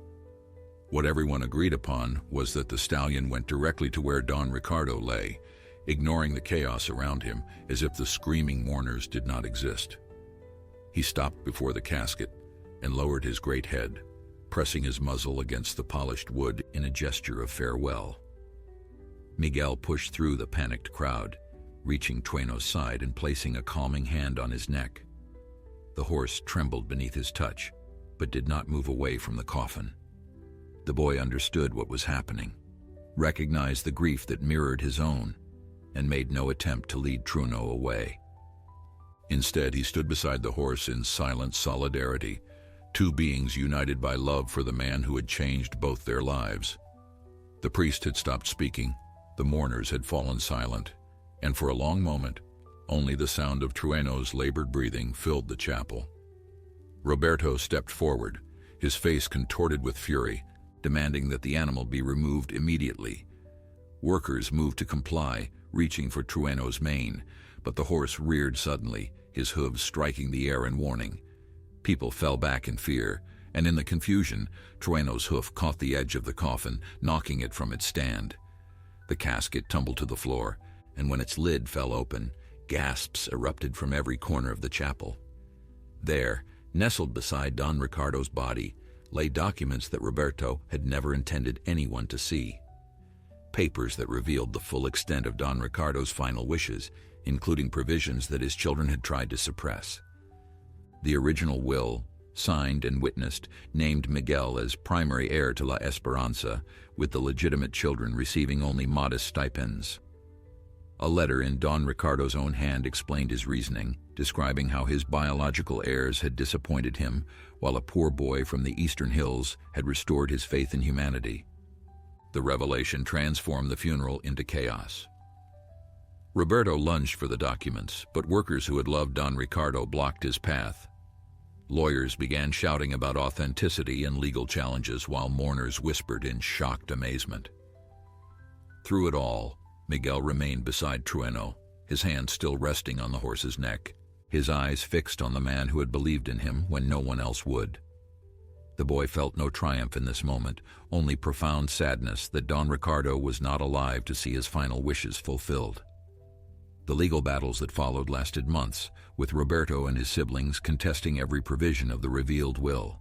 What everyone agreed upon was that the stallion went directly to where Don Ricardo lay, ignoring the chaos around him as if the screaming mourners did not exist. He stopped before the casket and lowered his great head, pressing his muzzle against the polished wood in a gesture of farewell. Miguel pushed through the panicked crowd, reaching Trueno's side and placing a calming hand on his neck. The horse trembled beneath his touch, but did not move away from the coffin. The boy understood what was happening, recognized the grief that mirrored his own, and made no attempt to lead Trueno away. Instead, he stood beside the horse in silent solidarity, two beings united by love for the man who had changed both their lives. The priest had stopped speaking, the mourners had fallen silent, and for a long moment, only the sound of Trueno's labored breathing filled the chapel. Roberto stepped forward, his face contorted with fury, demanding that the animal be removed immediately. Workers moved to comply, reaching for Trueno's mane, but the horse reared suddenly, his hooves striking the air in warning. People fell back in fear, and in the confusion, Trueno's hoof caught the edge of the coffin, knocking it from its stand. The casket tumbled to the floor, and when its lid fell open, gasps erupted from every corner of the chapel. There, nestled beside Don Ricardo's body, lay documents that Roberto had never intended anyone to see. Papers that revealed the full extent of Don Ricardo's final wishes, including provisions that his children had tried to suppress. The original will, signed and witnessed, named Miguel as primary heir to La Esperanza, with the legitimate children receiving only modest stipends. A letter in Don Ricardo's own hand explained his reasoning, describing how his biological heirs had disappointed him, while a poor boy from the eastern hills had restored his faith in humanity. The revelation transformed the funeral into chaos. Roberto lunged for the documents, but workers who had loved Don Ricardo blocked his path. Lawyers began shouting about authenticity and legal challenges while mourners whispered in shocked amazement. Through it all, Miguel remained beside Trueno, his hand still resting on the horse's neck, his eyes fixed on the man who had believed in him when no one else would. The boy felt no triumph in this moment, only profound sadness that Don Ricardo was not alive to see his final wishes fulfilled. The legal battles that followed lasted months, with Roberto and his siblings contesting every provision of the revealed will.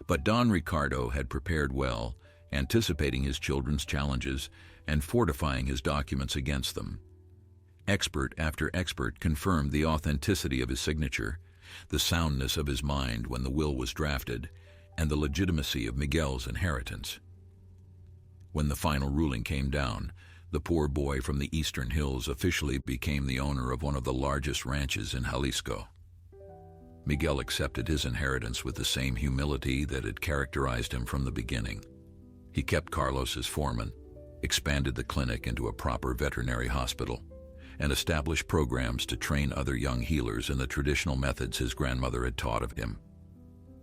But Don Ricardo had prepared well, anticipating his children's challenges and fortifying his documents against them. Expert after expert confirmed the authenticity of his signature, the soundness of his mind when the will was drafted, and the legitimacy of Miguel's inheritance. When the final ruling came down, the poor boy from the eastern hills officially became the owner of one of the largest ranches in Jalisco. Miguel accepted his inheritance with the same humility that had characterized him from the beginning. He kept Carlos as foreman, expanded the clinic into a proper veterinary hospital, and established programs to train other young healers in the traditional methods his grandmother had taught of him.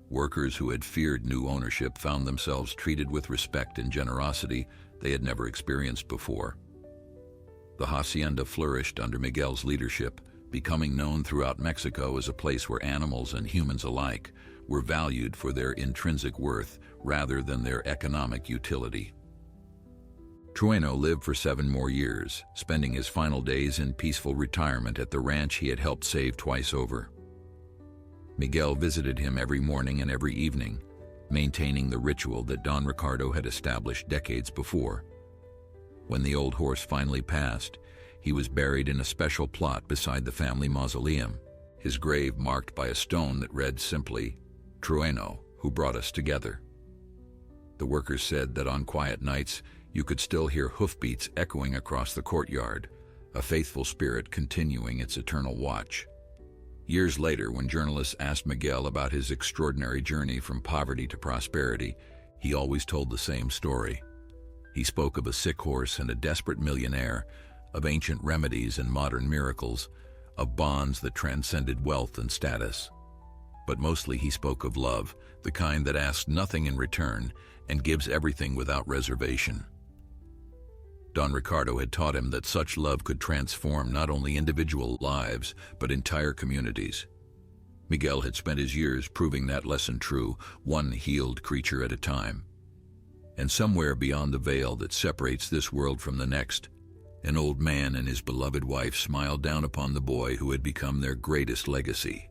Workers who had feared new ownership found themselves treated with respect and generosity they had never experienced before. The hacienda flourished under Miguel's leadership, becoming known throughout Mexico as a place where animals and humans alike were valued for their intrinsic worth rather than their economic utility. Trueno lived for 7 more years, spending his final days in peaceful retirement at the ranch he had helped save twice over. Miguel visited him every morning and every evening, maintaining the ritual that Don Ricardo had established decades before. When the old horse finally passed, he was buried in a special plot beside the family mausoleum, his grave marked by a stone that read simply, "Trueno, who brought us together." The workers said that on quiet nights, you could still hear hoofbeats echoing across the courtyard, a faithful spirit continuing its eternal watch. Years later, when journalists asked Miguel about his extraordinary journey from poverty to prosperity, he always told the same story. He spoke of a sick horse and a desperate millionaire, of ancient remedies and modern miracles, of bonds that transcended wealth and status. But mostly he spoke of love, the kind that asks nothing in return and gives everything without reservation. Don Ricardo had taught him that such love could transform not only individual lives, but entire communities. Miguel had spent his years proving that lesson true, one healed creature at a time. And somewhere beyond the veil that separates this world from the next, an old man and his beloved wife smiled down upon the boy who had become their greatest legacy.